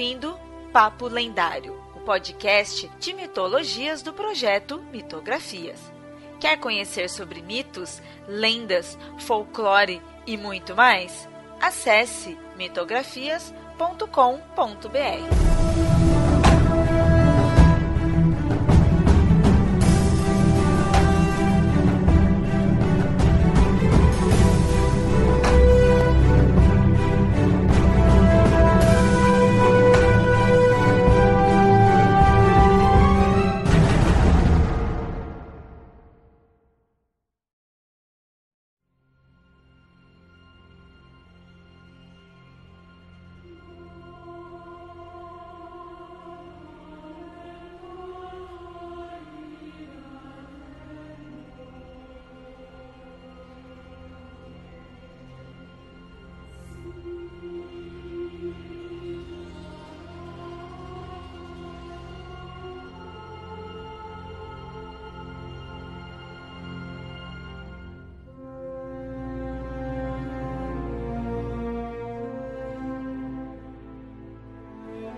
ouvindo Papo Lendário, o podcast de mitologias do projeto Mitografias. Quer conhecer sobre mitos, lendas, folclore e muito mais? Acesse mitografias.com.br.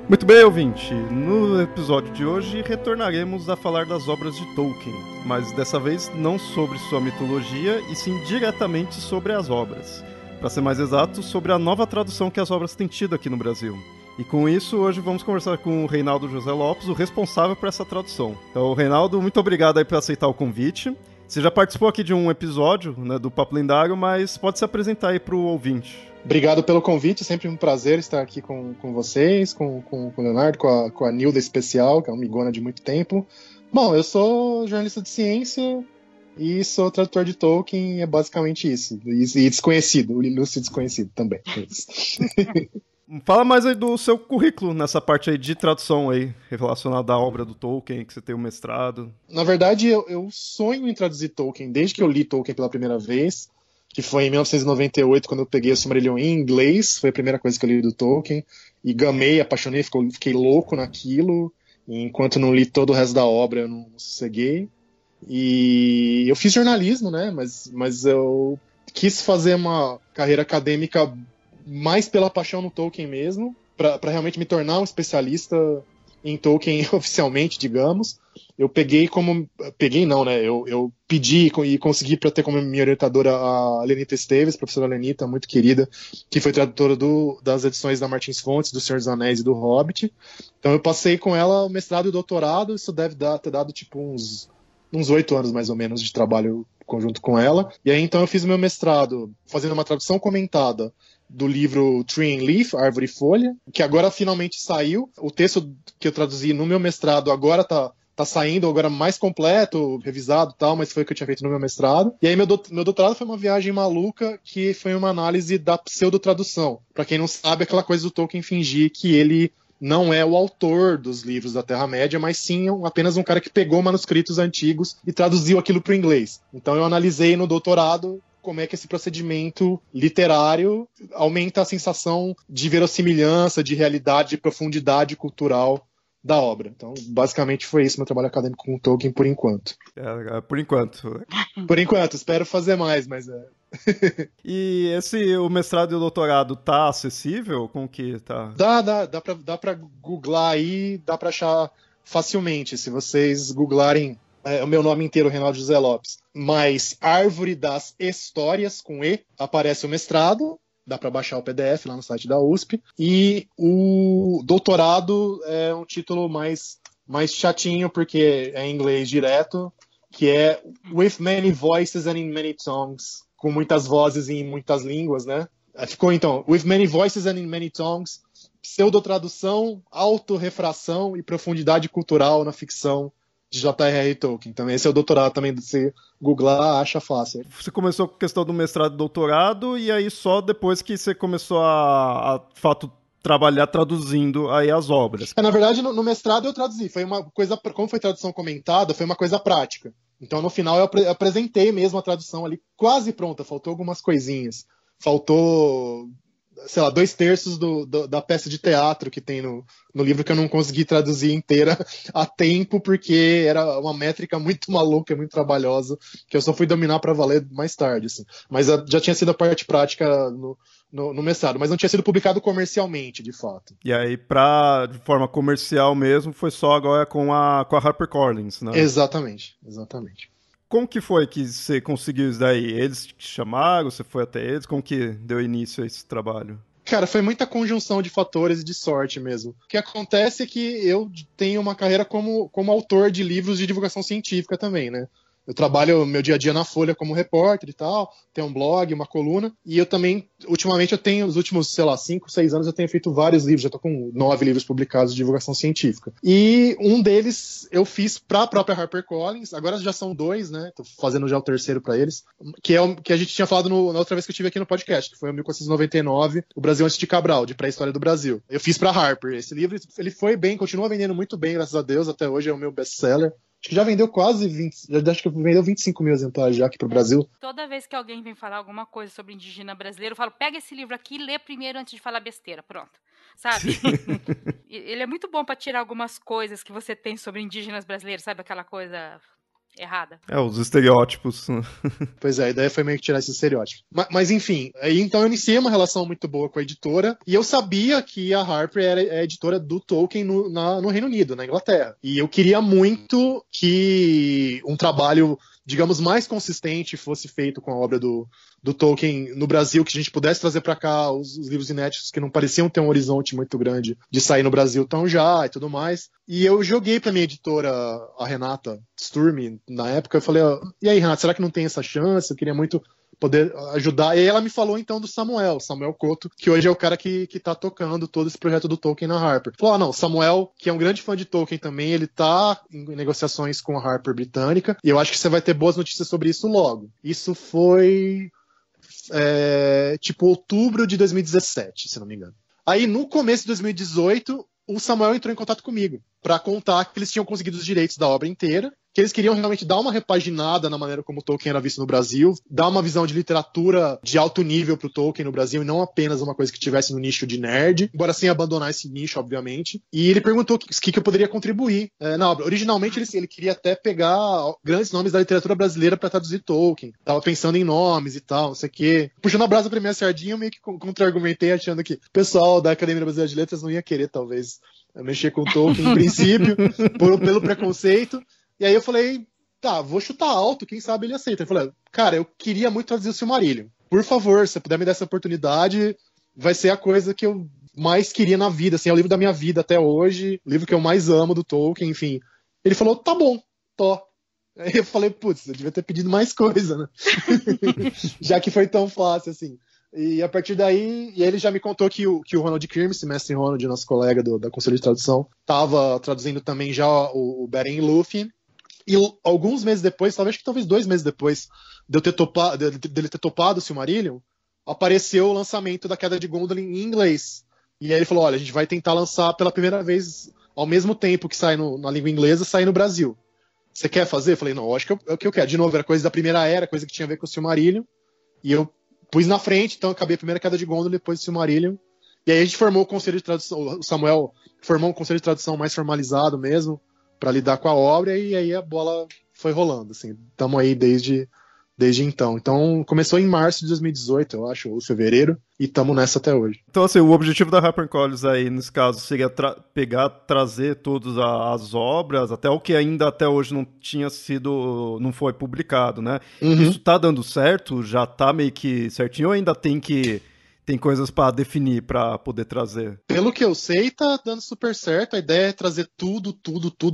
Muito bem, ouvinte. No episódio de hoje retornaremos a falar das obras de Tolkien, mas dessa vez não sobre sua mitologia, e sim diretamente sobre as obras. Para ser mais exato, sobre a nova tradução que as obras têm tido aqui no Brasil. E com isso, hoje vamos conversar com o Reinaldo José Lopes, o responsável por essa tradução. Então, Reinaldo, muito obrigado aí por aceitar o convite. Você já participou aqui de um episódio, né, do Papo Lendário, mas pode se apresentar aí para o ouvinte. Obrigado pelo convite, sempre um prazer estar aqui com vocês, com o Leonardo, com a Nilda Especial, que é uma amigona de muito tempo. Bom, eu sou jornalista de ciência e sou tradutor de Tolkien, é basicamente isso. E desconhecido, o ilustre desconhecido também. Fala mais aí do seu currículo nessa parte aí de tradução aí, relacionada à obra do Tolkien, que você tem o mestrado. Na verdade, eu sonho em traduzir Tolkien, desde que eu li Tolkien pela primeira vez, que foi em 1998, quando eu peguei o Silmarillion em inglês, foi a primeira coisa que eu li do Tolkien, e gamei, apaixonei, fiquei louco naquilo, e enquanto não li todo o resto da obra, eu não sosseguei. E eu fiz jornalismo, né, mas eu quis fazer uma carreira acadêmica mais pela paixão no Tolkien mesmo, para realmente me tornar um especialista em Tolkien oficialmente, digamos. Eu peguei não, né? Eu pedi e consegui para ter como minha orientadora a Lenita Esteves, professora Lenita, muito querida, que foi tradutora das edições da Martins Fontes, do Senhor dos Anéis e do Hobbit. Então eu passei com ela o mestrado e o doutorado, isso deve ter dado tipo uns 8 anos mais ou menos de trabalho conjunto com ela. E aí então eu fiz o meu mestrado fazendo uma tradução comentada do livro Tree and Leaf, Árvore e Folha, que agora finalmente saiu. O texto que eu traduzi no meu mestrado agora tá saindo, agora mais completo, revisado e tal, mas foi o que eu tinha feito no meu mestrado. E aí meu doutorado foi uma viagem maluca, que foi uma análise da pseudotradução. Pra quem não sabe, aquela coisa do Tolkien fingir que ele não é o autor dos livros da Terra-média, mas sim apenas um cara que pegou manuscritos antigos e traduziu aquilo para o inglês. Então eu analisei no doutorado como é que esse procedimento literário aumenta a sensação de verossimilhança, de realidade, de profundidade cultural da obra. Então, basicamente foi isso meu trabalho acadêmico com o Tolkien por enquanto. Por enquanto. Por enquanto, espero fazer mais, mas E o mestrado e o doutorado tá acessível? Como que tá? Dá pra googlar aí, dá pra achar facilmente. Se vocês googlarem o meu nome inteiro, Reinaldo José Lopes, mais Árvore das Histórias, com E, aparece o mestrado, dá para baixar o PDF lá no site da USP, e o doutorado é um título mais chatinho, porque é em inglês direto, que é With Many Voices and in Many Tongues, com muitas vozes e em muitas línguas, né? Ficou então, With Many Voices and in Many Tongues, pseudotradução, autorrefração e profundidade cultural na ficção de J.R.R. Tolkien. Então esse é o doutorado também, você googlar, acha fácil. Você começou com a questão do mestrado e doutorado, e aí só depois que você começou a de fato, trabalhar traduzindo aí as obras. Na verdade, no mestrado eu traduzi. Foi uma coisa, como foi tradução comentada, foi uma coisa prática. Então no final eu apresentei mesmo a tradução ali, quase pronta, faltou algumas coisinhas. Faltou sei lá, 2/3 da peça de teatro que tem no livro, que eu não consegui traduzir inteira a tempo, porque era uma métrica muito maluca, muito trabalhosa, que eu só fui dominar para valer mais tarde, assim. Mas já tinha sido a parte prática no mestrado, mas não tinha sido publicado comercialmente, de fato. E aí, de forma comercial mesmo, foi só agora com a HarperCollins, né? Exatamente. Como que foi que você conseguiu isso daí? Eles te chamaram, você foi até eles? Como que deu início a esse trabalho? Cara, foi muita conjunção de fatores e de sorte mesmo. O que acontece é que eu tenho uma carreira como autor de livros de divulgação científica também, né? Eu trabalho meu dia a dia na Folha como repórter e tal, tenho um blog, uma coluna, e eu também, ultimamente, os últimos, sei lá, 5, 6 anos, eu tenho feito vários livros, já tô com 9 livros publicados de divulgação científica. E um deles eu fiz pra própria HarperCollins, agora já são 2, né, tô fazendo já o terceiro pra eles, que é o que a gente tinha falado na outra vez que eu estive aqui no podcast, que foi o 1499, O Brasil Antes de Cabral, de Pré-História do Brasil. Eu fiz pra Harper. Esse livro, ele foi bem, continua vendendo muito bem, graças a Deus, até hoje é o meu best-seller. Acho que já vendeu acho que vendeu 25 mil exemplares já aqui pro Brasil. Toda vez que alguém vem falar alguma coisa sobre indígena brasileiro, eu falo, pega esse livro aqui e lê primeiro antes de falar besteira, pronto. Sabe? Ele é muito bom pra tirar algumas coisas que você tem sobre indígenas brasileiros, sabe? Aquela coisa errada. Os estereótipos. Pois é, a ideia foi meio que tirar esse estereótipo. Mas enfim, aí então eu iniciei uma relação muito boa com a editora, e eu sabia que a Harper era a editora do Tolkien no Reino Unido, na Inglaterra. E eu queria muito que um trabalho, digamos, mais consistente fosse feito com a obra do Tolkien no Brasil, que a gente pudesse trazer para cá os livros inéditos que não pareciam ter um horizonte muito grande de sair no Brasil tão já e tudo mais. E eu joguei para minha editora, a Renata Sturm, na época, eu falei, e aí, Renata, será que não tem essa chance? Eu queria muito poder ajudar. E aí ela me falou então do Samuel Couto, que hoje é o cara que tá tocando todo esse projeto do Tolkien na Harper. Falou, não, Samuel, que é um grande fã de Tolkien também, ele tá em negociações com a Harper britânica, e eu acho que você vai ter boas notícias sobre isso logo. Isso foi tipo outubro de 2017, se não me engano. Aí no começo de 2018, o Samuel entrou em contato comigo para contar que eles tinham conseguido os direitos da obra inteira, que eles queriam realmente dar uma repaginada na maneira como o Tolkien era visto no Brasil, dar uma visão de literatura de alto nível pro Tolkien no Brasil, e não apenas uma coisa que tivesse no nicho de nerd, embora sem abandonar esse nicho, obviamente. E ele perguntou o que eu poderia contribuir na obra. Originalmente, ele queria até pegar grandes nomes da literatura brasileira para traduzir Tolkien. Tava pensando em nomes e tal, não sei o quê. Puxando a brasa pra minha sardinha, eu meio que contra-argumentei, achando que o pessoal da Academia Brasileira de Letras não ia querer, talvez, mexer com Tolkien em princípio, pelo preconceito. E aí eu falei, tá, vou chutar alto, quem sabe ele aceita. Eu falei, cara, eu queria muito traduzir o Silmarillion. Por favor, se você puder me dar essa oportunidade, vai ser a coisa que eu mais queria na vida, assim, é o livro da minha vida até hoje, o livro que eu mais amo do Tolkien, enfim. Ele falou, tá bom, tô. Aí eu falei, putz, eu devia ter pedido mais coisa, né? Já que foi tão fácil, assim. E a partir daí, ele já me contou que o Ronald Kirmes, mestre Ronald, nosso colega da Conselho de Tradução, estava traduzindo também já o Beren e Lúthien. E alguns meses depois, talvez 2 meses depois dele ter topado o Silmarillion, apareceu o lançamento da Queda de Gondolin em inglês. E aí ele falou, olha, a gente vai tentar lançar pela primeira vez, ao mesmo tempo que sai na língua inglesa, sair no Brasil. Você quer fazer? Eu falei, não, acho que é o que eu quero. De novo, era coisa da primeira era, coisa que tinha a ver com o Silmarillion. E eu pus na frente, então acabei a primeira Queda de Gondolin, depois o Silmarillion. E aí a gente formou o conselho de tradução, o Samuel formou um conselho de tradução mais formalizado mesmo, para lidar com a obra, e aí a bola foi rolando, assim, estamos aí desde então. Então, começou em março de 2018, eu acho, ou fevereiro, e estamos nessa até hoje. Então, assim, o objetivo da HarperCollins aí, nesse caso, seria trazer todas as obras, até o que ainda até hoje não foi publicado, né? Uhum. Isso tá dando certo? Já tá meio que certinho, ou ainda tem coisas para definir, para poder trazer? Pelo que eu sei, tá dando super certo. A ideia é trazer tudo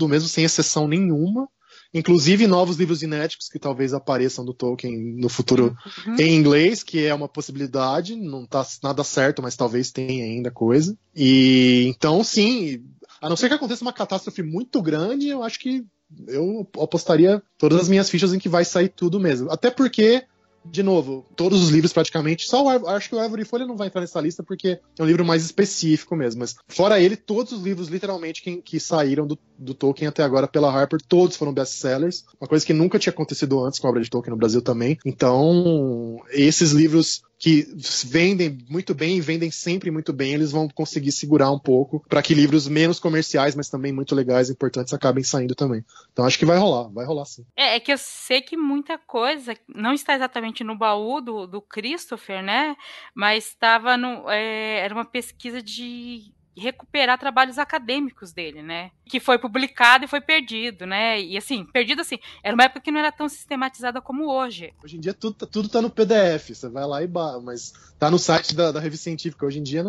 mesmo, sem exceção nenhuma. Inclusive novos livros inéditos que talvez apareçam do Tolkien no futuro em inglês, que é uma possibilidade. Não tá nada certo, mas talvez tenha ainda coisa. E então, sim, a não ser que aconteça uma catástrofe muito grande, eu acho que eu apostaria todas as minhas fichas em que vai sair tudo mesmo. Até porque, de novo, todos os livros praticamente, acho que o Árvore e Folha não vai entrar nessa lista porque é um livro mais específico mesmo, mas fora ele, todos os livros literalmente que saíram do Tolkien até agora pela Harper, todos foram best-sellers, uma coisa que nunca tinha acontecido antes com a obra de Tolkien no Brasil também. Então, esses livros que vendem muito bem e vendem sempre muito bem, eles vão conseguir segurar um pouco para que livros menos comerciais, mas também muito legais e importantes, acabem saindo também. Então acho que vai rolar sim. É que eu sei que muita coisa não está exatamente no baú do Christopher, né? Mas estava era uma pesquisa de recuperar trabalhos acadêmicos dele, né? Que foi publicado e foi perdido, né? E assim, perdido assim, era uma época que não era tão sistematizada como hoje. Hoje em dia tudo tá no PDF, você vai lá mas tá no site da revista científica. Hoje em dia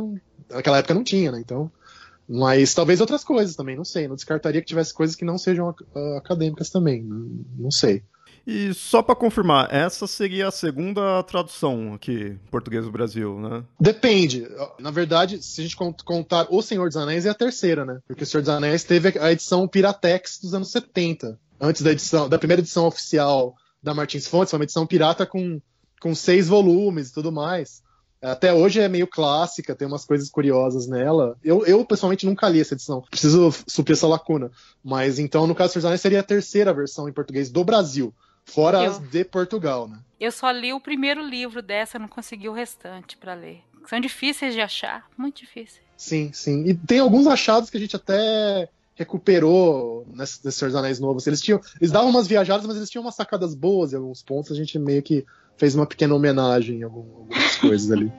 naquela época não tinha, né? Então, mas talvez outras coisas também, não sei. Não descartaria que tivesse coisas que não sejam acadêmicas também, não sei. E só para confirmar, essa seria a segunda tradução aqui, português do Brasil, né? Depende. Na verdade, se a gente contar O Senhor dos Anéis, é a terceira, né? Porque O Senhor dos Anéis teve a edição Piratex dos anos 70. Antes da primeira edição oficial da Martins Fontes, foi uma edição pirata com 6 volumes e tudo mais. Até hoje é meio clássica, tem umas coisas curiosas nela. Eu pessoalmente nunca li essa edição. Preciso suprir essa lacuna. Mas então, no caso do Senhor dos Anéis, seria a terceira versão em português do Brasil. Fora as de Portugal, né? Eu só li o primeiro livro dessa, não consegui o restante para ler. São difíceis de achar, muito difíceis. Sim. E tem alguns achados que a gente até recuperou nesse Senhor dos Anéis novos. Eles davam umas viajadas, mas eles tinham umas sacadas boas em alguns pontos. A gente meio que fez uma pequena homenagem em algumas coisas ali.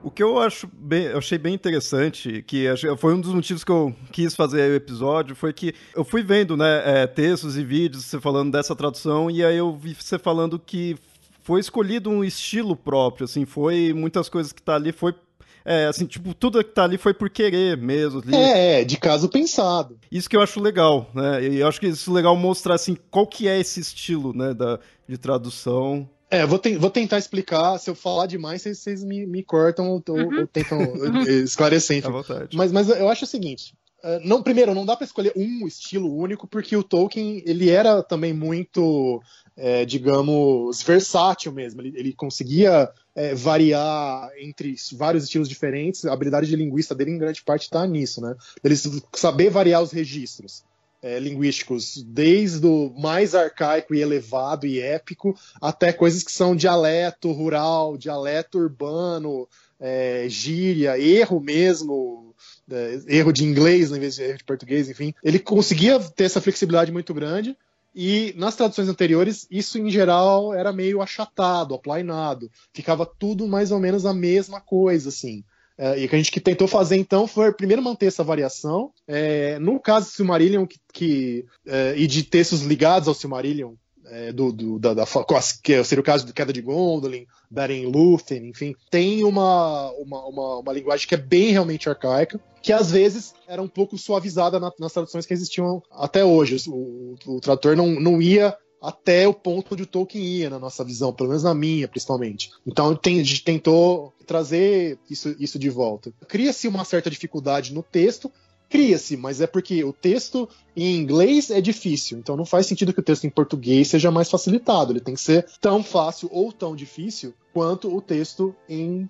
O que eu achei bem interessante, que foi um dos motivos que eu quis fazer o episódio, foi que eu fui vendo, né, textos e vídeos você falando dessa tradução, e aí eu vi você falando que foi escolhido um estilo próprio, assim, foi muitas coisas que tá ali, foi assim, tipo, tudo que tá ali foi por querer mesmo. Ali. De caso pensado. Isso que eu acho legal, né, e eu acho que isso é legal mostrar, assim, qual que é esse estilo, né, de tradução. Vou tentar explicar. Se eu falar demais, vocês me cortam ou tentam esclarecer. Enfim. À vontade. Mas eu acho o seguinte. Primeiro, não dá para escolher um estilo único, porque o Tolkien ele era também muito, digamos, versátil mesmo. Ele conseguia variar entre vários estilos diferentes. A habilidade de linguista dele, em grande parte, está nisso, né? Ele saber variar os registros linguísticos, desde o mais arcaico e elevado e épico, até coisas que são dialeto rural, dialeto urbano, gíria, erro mesmo, erro de inglês em vez de erro de português, enfim. Ele conseguia ter essa flexibilidade muito grande, e nas traduções anteriores, isso em geral era meio achatado, aplainado, ficava tudo mais ou menos a mesma coisa, assim. E o que a gente tentou fazer, então, foi primeiro manter essa variação. No caso do Silmarillion, e de textos ligados ao Silmarillion, que seria o caso do Queda de Gondolin, Beren e Lúthien, enfim, tem uma linguagem que é bem realmente arcaica, que às vezes era um pouco suavizada nas traduções que existiam até hoje. O tradutor não ia até o ponto onde o Tolkien ia, na nossa visão, pelo menos na minha, principalmente. Então a gente tentou trazer isso de volta. Cria-se uma certa dificuldade no texto, mas é porque o texto em inglês é difícil, então não faz sentido que o texto em português seja mais facilitado. Ele tem que ser tão fácil ou tão difícil quanto o texto em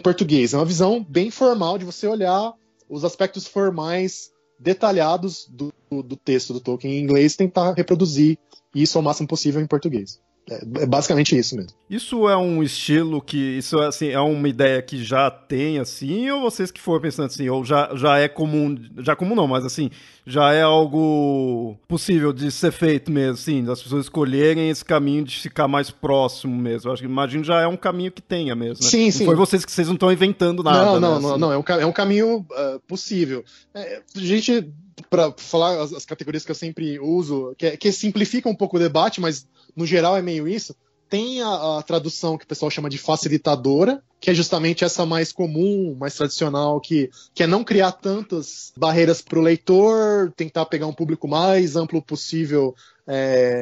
português. É uma visão bem formal de você olhar os aspectos formais detalhados do texto do Tolkien em inglês e tentar reproduzir isso ao máximo possível em português. É basicamente isso mesmo. Isso é um estilo que... Isso assim, é uma ideia que já tem, assim, ou vocês que foram pensando assim, ou já é comum... Já comum não, mas assim, já é algo possível de ser feito mesmo, assim, das pessoas escolherem esse caminho de ficar mais próximo mesmo. Eu acho que, imagino, já é um caminho que tenha mesmo, né? Sim. Não foi vocês não estão inventando nada, Não, é um caminho possível. Gente... Para falar as categorias que eu sempre uso, que simplifica um pouco o debate, mas no geral é meio isso. Tem a tradução que o pessoal chama de facilitadora, que é justamente essa mais comum, mais tradicional, que é não criar tantas barreiras para o leitor, tentar pegar um público mais amplo possível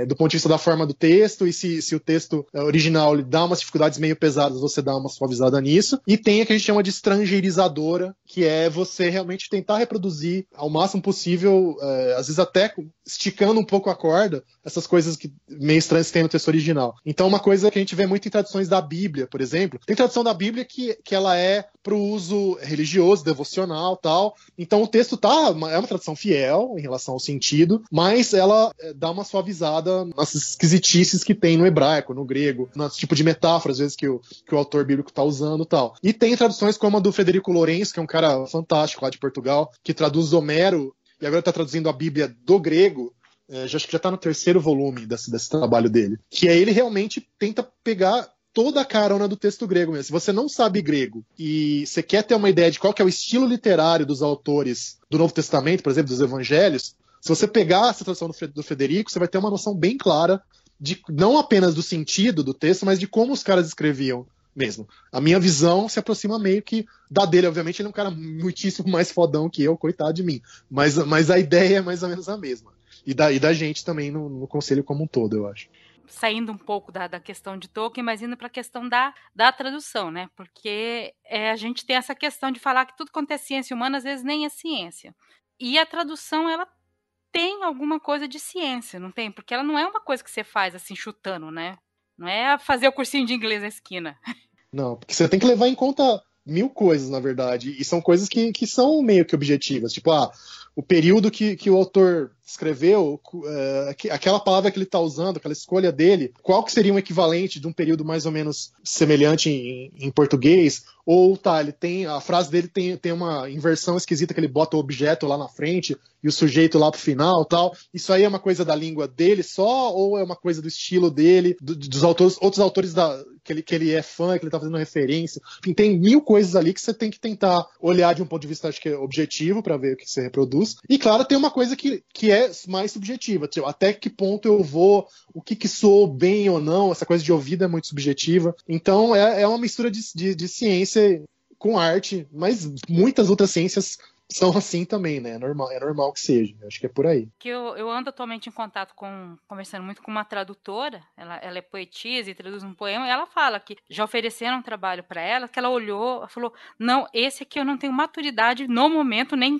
do ponto de vista da forma do texto, e se o texto original lhe dá umas dificuldades meio pesadas, você dá uma suavizada nisso. E tem a que a gente chama de estrangeirizadora, que é você realmente tentar reproduzir ao máximo possível, às vezes até esticando um pouco a corda, essas coisas meio estranhas que tem no texto original. Então uma coisa que a gente vê muito em traduções da Bíblia, por exemplo, tem tradução da Bíblia que ela é para o uso religioso, devocional, tal. Então o texto é uma tradução fiel em relação ao sentido, mas ela dá uma suavizada nas esquisitices que tem no hebraico, no grego, no tipo de metáfora, às vezes, que o autor bíblico está usando, tal. E tem traduções como a do Frederico Lourenço, que é um cara fantástico lá de Portugal, que traduz Homero, e agora está traduzindo a Bíblia do grego. Acho que já está no 3º volume desse trabalho dele. Que aí ele realmente tenta pegar toda a carona do texto grego mesmo. Se você não sabe grego e você quer ter uma ideia de qual que é o estilo literário dos autores do Novo Testamento, por exemplo, dos Evangelhos, se você pegar essa tradução do Frederico, você vai ter uma noção bem clara de não apenas do sentido do texto, mas de como os caras escreviam mesmo. A minha visão se aproxima meio que da dele. Obviamente ele é um cara muitíssimo mais fodão que eu, coitado de mim. Mas a ideia é mais ou menos a mesma. E da gente também no conselho como um todo, eu acho. Saindo um pouco da questão de Tolkien, mas indo para a questão da tradução, né? Porque a gente tem essa questão de falar que tudo quanto é ciência humana, às vezes nem é ciência. E a tradução, ela tem alguma coisa de ciência, não tem? Porque ela não é uma coisa que você faz assim, chutando, né? Não é fazer o cursinho de inglês na esquina. Não, porque você tem que levar em conta 1000 coisas, na verdade. E são coisas que são meio que objetivas. Tipo, o período que o autor escreveu, aquela palavra que ele está usando, aquela escolha dele, qual que seria um equivalente de um período mais ou menos semelhante em português? Ou a frase dele tem uma inversão esquisita, que ele bota o objeto lá na frente e o sujeito lá pro final, tal. Isso aí é uma coisa da língua dele só, ou é uma coisa do estilo dele, dos autores, outros autores que ele é fã, que ele tá fazendo referência? Enfim, tem 1000 coisas ali que você tem que tentar olhar de um ponto de vista, acho que objetivo, para ver o que você reproduz. E claro, tem uma coisa que é mais subjetiva, tipo, até que ponto eu vou, o que soou bem ou não, essa coisa de ouvido é muito subjetiva. Então é uma mistura de ciência com arte, mas muitas outras ciências são assim também, né? É normal que seja. Acho que é por aí. Que eu ando atualmente em contato conversando muito com uma tradutora, ela é poetisa e traduz um poema, e ela fala que já ofereceram um trabalho para ela, que ela olhou, falou, não, esse aqui eu não tenho maturidade no momento, nem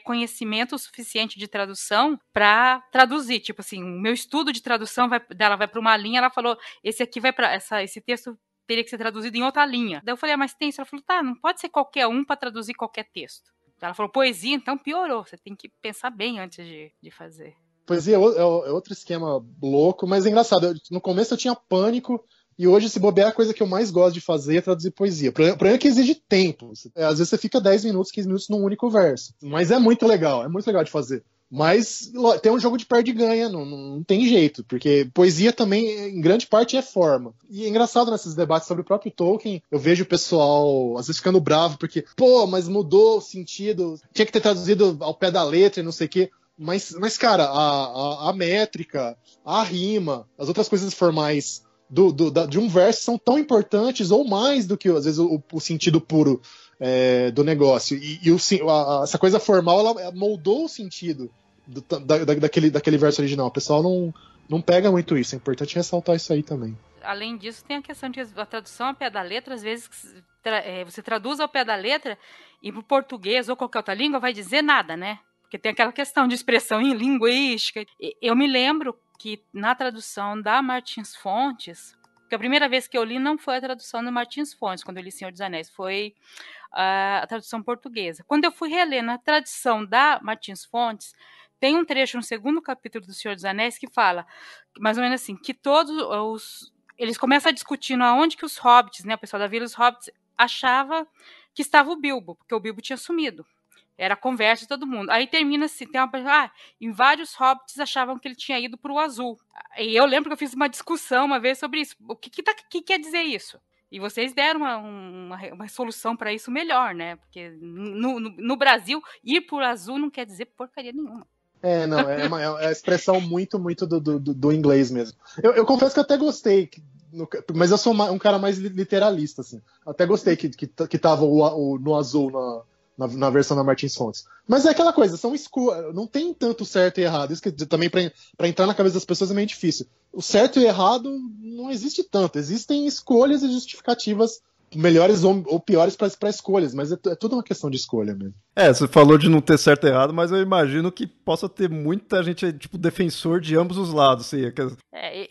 conhecimento suficiente de tradução para traduzir. Tipo assim, o meu estudo de tradução dela vai para uma linha, ela falou, esse aqui vai para esse texto teria que ser traduzido em outra linha. Daí eu falei, mas tem isso? Ela falou, não pode ser qualquer um para traduzir qualquer texto. Ela falou, poesia, então piorou. Você tem que pensar bem antes de fazer. Poesia é outro esquema louco, mas é engraçado. No começo eu tinha pânico, e hoje, se bobear, a coisa que eu mais gosto de fazer é traduzir poesia. O problema é que exige tempo. Às vezes você fica 10 minutos, 15 minutos num único verso. Mas é muito legal de fazer. Mas tem um jogo de perde e ganha, não tem jeito, porque poesia também, em grande parte, é forma. E é engraçado nesses debates sobre o próprio Tolkien, eu vejo o pessoal, às vezes, ficando bravo, porque, mas mudou o sentido, tinha que ter traduzido ao pé da letra e não sei o quê. Mas cara, a métrica, a rima, as outras coisas formais de um verso são tão importantes ou mais do que, às vezes, o sentido puro do negócio. Essa coisa formal, ela moldou o sentido daquele verso original. O pessoal não pega muito isso. É importante ressaltar isso aí também. Além disso, tem a questão de a tradução ao pé da letra. Às vezes você traduz ao pé da letra e pro português ou qualquer outra língua vai dizer nada, né? Porque tem aquela questão de expressão em linguística. Eu me lembro que na tradução da Martins Fontes, que a primeira vez que eu li não foi a tradução do Martins Fontes, quando eu li Senhor dos Anéis, foi a tradução portuguesa. Quando eu fui reler na tradução da Martins Fontes, tem um trecho no 2º capítulo do Senhor dos Anéis que fala, mais ou menos assim, que eles começam a discutir aonde que os hobbits, né, o pessoal da Vila dos Hobbits, achava que estava o Bilbo, porque o Bilbo tinha sumido. Era a conversa de todo mundo. Aí termina assim, tem em vários hobbits achavam que ele tinha ido para o azul. E eu lembro que eu fiz uma discussão uma vez sobre isso. O que quer dizer isso? E vocês deram uma solução para isso melhor, né? Porque no Brasil, ir por azul não quer dizer porcaria nenhuma. Não, é uma expressão muito, muito do inglês mesmo. Eu confesso que eu até gostei, mas eu sou um cara mais literalista, assim. Até gostei que tava no azul na versão da Martins Fontes. Mas é aquela coisa, não tem tanto certo e errado. Isso que também para entrar na cabeça das pessoas é meio difícil. O certo e errado não existe tanto. Existem escolhas e justificativas melhores ou piores para escolhas, mas é tudo uma questão de escolha mesmo. Você falou de não ter certo e errado, mas eu imagino que possa ter muita gente, tipo, defensor de ambos os lados. Assim,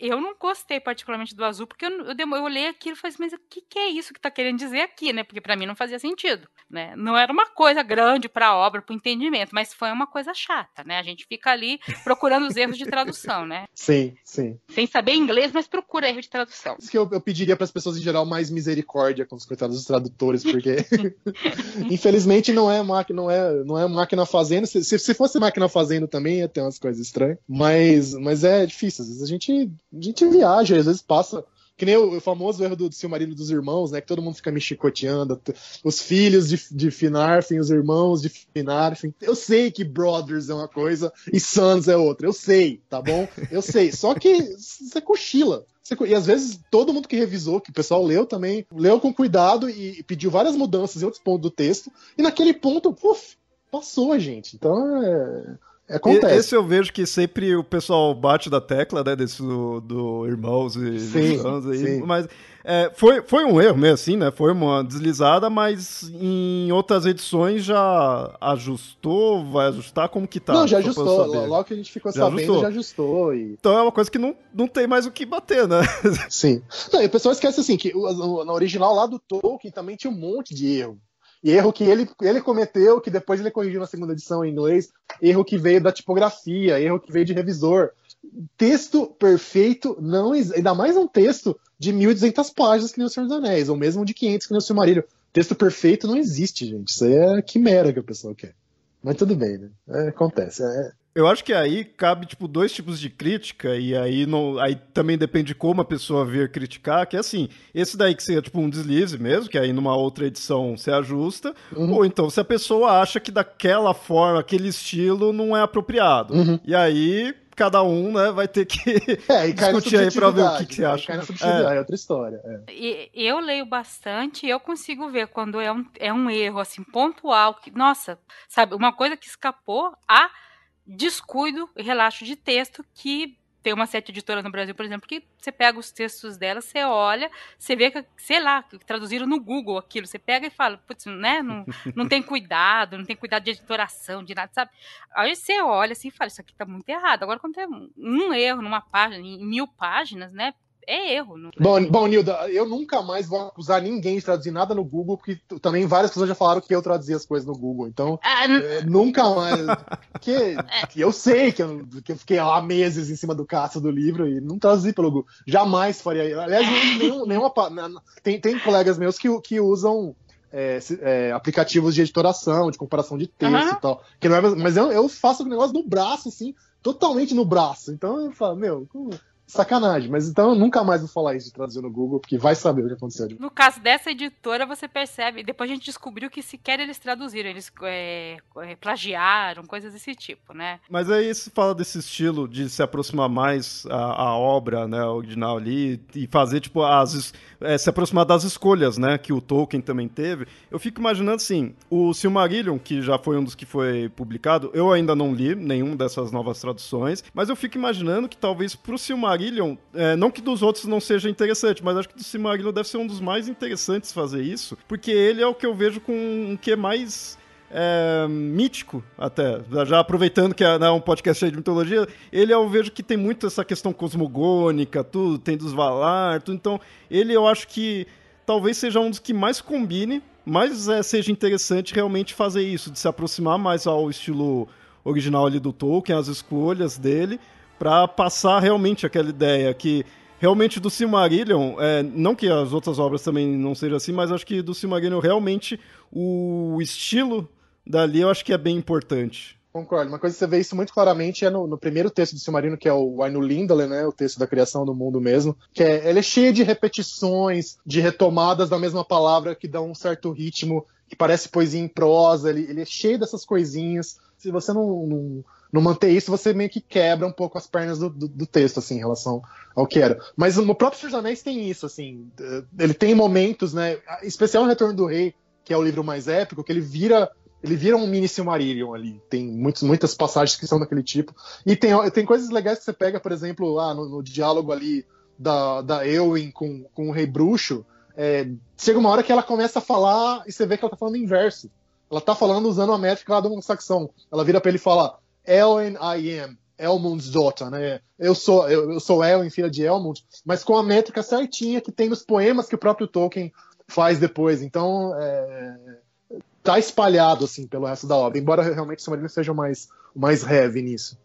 eu não gostei particularmente do azul, porque eu olhei aquilo e falei assim, mas o que é isso que tá querendo dizer aqui, né? Porque pra mim não fazia sentido, né? Não era uma coisa grande pra obra, pro entendimento, mas foi uma coisa chata, né? A gente fica ali procurando os erros de tradução, né? Sim, sim. Sem saber inglês, mas procura erro de tradução. Isso que eu pediria para as pessoas em geral mais misericórdia com os coitados dos tradutores, porque infelizmente não é máquina fazendo. Se fosse máquina fazendo também ia ter umas coisas estranhas, mas é difícil. Às vezes a gente viaja, às vezes passa. Que nem o famoso erro do Silmarillion dos irmãos, né? Que todo mundo fica me chicoteando. Os filhos de Finarfin, os irmãos de Finarfin. Eu sei que Brothers é uma coisa e Sons é outra. Eu sei, tá bom? Eu sei. Só que você cochila. E às vezes todo mundo que revisou, que o pessoal leu também, leu com cuidado e pediu várias mudanças em outros pontos do texto. E naquele ponto, passou, gente. Então acontece. Esse eu vejo que sempre o pessoal bate da tecla, né, desse do Irmãos e Sons aí, sim. mas foi um erro mesmo, assim, né, foi uma deslizada, mas em outras edições já ajustou, vai ajustar, como que tá? Não, já ajustou, logo que a gente ficou sabendo, já ajustou. Então é uma coisa que não tem mais o que bater, né? Sim. Não, e o pessoal esquece, assim, que no original lá do Tolkien também tinha um monte de erro. E erro que ele cometeu, que depois ele corrigiu na segunda edição em inglês, erro que veio da tipografia, erro que veio de revisor. Texto perfeito, ainda mais um texto de 1.200 páginas que nem o Senhor dos Anéis, ou mesmo de 500 que nem o Silmarillion. Texto perfeito não existe, gente. Isso aí é quimera que o pessoal quer. Mas tudo bem, né? Acontece. Eu acho que aí cabe, tipo, dois tipos de crítica, e aí também depende de como a pessoa vir criticar, que é assim, esse daí que seria tipo um deslize mesmo, que aí numa outra edição você ajusta, ou então se a pessoa acha que daquela forma, aquele estilo não é apropriado. E aí cada um, né, vai ter que discutir aí pra ver o que você acha. Cai na subjetividade, é outra história. E eu leio bastante e eu consigo ver quando é um erro, assim, pontual, que, nossa, sabe, uma coisa que escapou a descuido e relaxo de texto, que tem uma certa editora no Brasil, por exemplo, que você pega os textos dela, você olha, você vê que, sei lá, que traduziram no Google aquilo, você pega e fala, putz, né, não tem cuidado de editoração, de nada, sabe? Aí você olha assim e fala, isso aqui tá muito errado. Agora, quando tem um erro numa página, em 1000 páginas, né, é erro. Não... Bom, Nilda, eu nunca mais vou acusar ninguém de traduzir nada no Google, porque também várias pessoas já falaram que eu traduzia as coisas no Google, então nunca mais. Porque eu sei que eu fiquei lá meses em cima do caça do livro e não traduzi pelo Google. Jamais faria. Aliás, nenhuma. Tem colegas meus que usam aplicativos de editoração, de comparação de texto e tal. Que não é, mas eu faço o negócio no braço, assim, totalmente no braço. Então eu falo, sacanagem, mas então eu nunca mais vou falar isso de traduzir no Google, porque vai saber o que aconteceu. No caso dessa editora, você percebe, depois a gente descobriu que sequer eles traduziram, eles plagiaram, coisas desse tipo, né? Mas aí se fala desse estilo de se aproximar mais à obra, né, original ali, e fazer, tipo, se aproximar das escolhas, né, que o Tolkien também teve. Eu fico imaginando, assim, o Silmarillion, que já foi um dos que foi publicado, eu ainda não li nenhum dessas novas traduções, mas eu fico imaginando que talvez pro Silmarillion, não que dos outros não seja interessante, mas acho que do Silmarillion deve ser um dos mais interessantes fazer isso, porque ele é o que eu vejo com um que é mais mítico, até, já aproveitando que é um podcast cheio de mitologia, eu vejo que tem muito essa questão cosmogônica, tudo, tem dos Valar, tudo, então ele eu acho que talvez seja um dos que mais combine, mais seja interessante realmente fazer isso, de se aproximar mais ao estilo original ali do Tolkien, as escolhas dele, para passar realmente aquela ideia que realmente do Silmarillion, não que as outras obras também não sejam assim, mas acho que do Silmarillion realmente o estilo dali eu acho que é bem importante. Concordo. Uma coisa que você vê isso muito claramente é no primeiro texto do Silmarillion, que é o Ainulindale, né, o texto da criação do mundo mesmo, que ele é cheio de repetições, de retomadas da mesma palavra que dão um certo ritmo, que parece poesia em prosa, ele é cheio dessas coisinhas. Se você não manter isso, você meio que quebra um pouco as pernas do texto, assim, em relação ao que era. Mas no próprio Senhor dos Anéis tem isso, assim, ele tem momentos, né, especial no Retorno do Rei, que é o livro mais épico, que ele vira um mini Silmarillion ali, tem muitas passagens que são daquele tipo, e tem coisas legais que você pega, por exemplo, lá no diálogo ali da Éowyn com o Rei Bruxo, chega uma hora que ela começa a falar e você vê que ela tá falando inverso. Ela tá falando usando a métrica lá do anglo-saxão. Ela vira pra ele e fala, Ellen I am, Elmundsdotter, né? Eu sou Ellen, filha de Elmund, mas com a métrica certinha que tem nos poemas que o próprio Tolkien faz depois. Então, tá espalhado, assim, pelo resto da obra, embora realmente o Silmarillion seja o mais heavy nisso.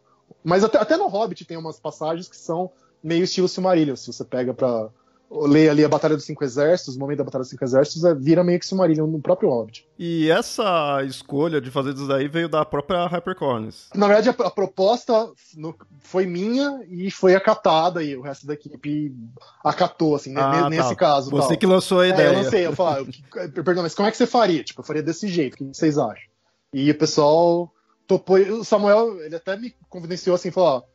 Mas até no Hobbit tem umas passagens que são meio estilo Silmarillion, se você pega pra ler ali a Batalha dos Cinco Exércitos, o momento da Batalha dos Cinco Exércitos, vira meio que Silmarillion no próprio Hobbit. E essa escolha de fazer isso daí veio da própria HarperCollins. Na verdade, a proposta foi minha e foi acatada, e o resto da equipe acatou, assim, nesse caso. Você tal. Que lançou a ideia. Eu lancei, eu falei, perdão, mas como é que você faria? Tipo, eu faria desse jeito, o que vocês acham? E o pessoal topou, o Samuel, ele até me confidenciou assim, falou,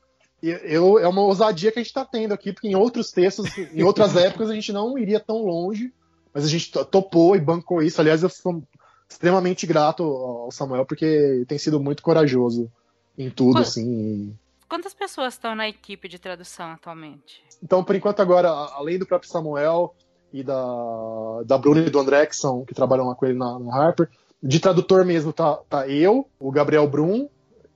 é uma ousadia que a gente tá tendo aqui, porque em outros textos, em outras épocas, a gente não iria tão longe, mas a gente topou e bancou isso. Aliás, eu sou extremamente grato ao Samuel, porque tem sido muito corajoso em tudo, assim. Quantas pessoas estão na equipe de tradução atualmente? Então, por enquanto, agora, além do próprio Samuel e da Bruna e do André, que trabalham lá com ele na Harper, de tradutor mesmo tá eu, o Gabriel Brum,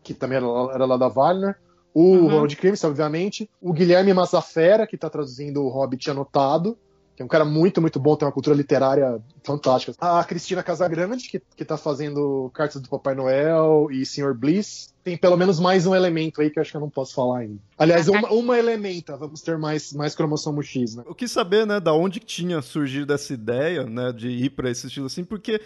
que também era lá da Wagner, o Ronald Crimes, obviamente, o Guilherme Massafera, que tá traduzindo o Hobbit Anotado, que é um cara muito, muito bom, tem uma cultura literária fantástica. A Cristina Casagrande, que tá fazendo Cartas do Papai Noel e Sr. Bliss. Tem pelo menos mais um elemento aí que eu acho que eu não posso falar ainda. Aliás, uma elementa, vamos ter mais cromossomo X, né? Eu quis saber, né, da onde tinha surgido essa ideia, né, de ir para esse estilo assim, porque,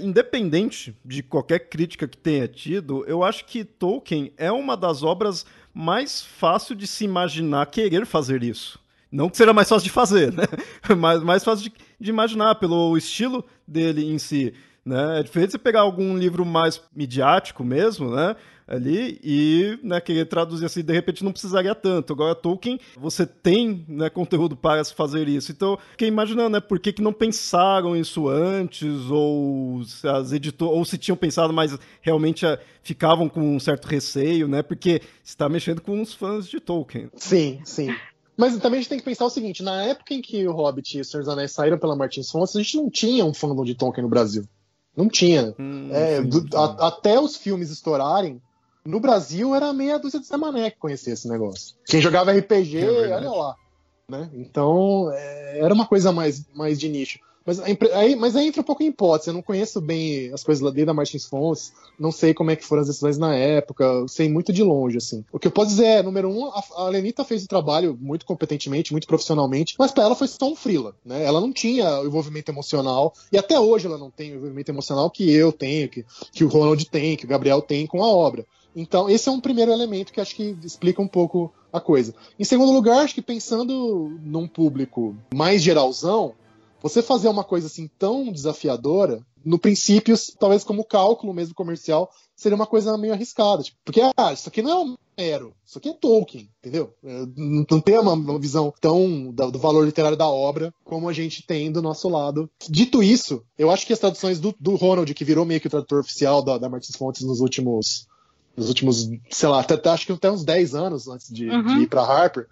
independente de qualquer crítica que tenha tido, eu acho que Tolkien é uma das obras mais fácil de se imaginar querer fazer isso. Não que seja mais fácil de fazer, né? Mas mais fácil de imaginar pelo estilo dele em si, né? É diferente você pegar algum livro mais midiático mesmo, né? Ali e, né, querer traduzir assim, de repente não precisaria tanto. Agora, Tolkien, você tem, né, conteúdo para fazer isso. Então, fiquei imaginando, né, por que não pensaram isso antes, ou as editoras, ou se tinham pensado, mas realmente ficavam com um certo receio, né? Porque você está mexendo com os fãs de Tolkien. Sim, sim. Mas também a gente tem que pensar o seguinte, na época em que o Hobbit e o Senhor dos Anéis saíram pela Martins Fontes, a gente não tinha um fandom de Tolkien no Brasil. Não tinha. Sim. Até os filmes estourarem, no Brasil era meia dúzia de Zé Mané que conhecia esse negócio. Quem jogava RPG, olha lá. Né? Então, era uma coisa mais de nicho. Mas aí entra um pouco em hipótese. Eu não conheço bem as coisas lá dentro da Martins Fontes, não sei como é que foram as decisões na época, eu sei muito de longe, assim. O que eu posso dizer é, número um, a Lenita fez o trabalho muito competentemente, muito profissionalmente, mas pra ela foi só um freela, né? Ela não tinha o envolvimento emocional, e até hoje ela não tem o envolvimento emocional que eu tenho, que o Ronald tem, que o Gabriel tem com a obra. Então, esse é um primeiro elemento que acho que explica um pouco a coisa. Em segundo lugar, acho que pensando num público mais geralzão, você fazer uma coisa assim tão desafiadora, no princípio, talvez como cálculo mesmo comercial, seria uma coisa meio arriscada. Tipo, porque, isso aqui não é Homero, isso aqui é Tolkien, entendeu? Não tem uma visão tão do valor literário da obra como a gente tem do nosso lado. Dito isso, eu acho que as traduções do Ronald, que virou meio que o tradutor oficial da Martins Fontes nos últimos, sei lá, acho que até uns 10 anos antes de ir pra Harper,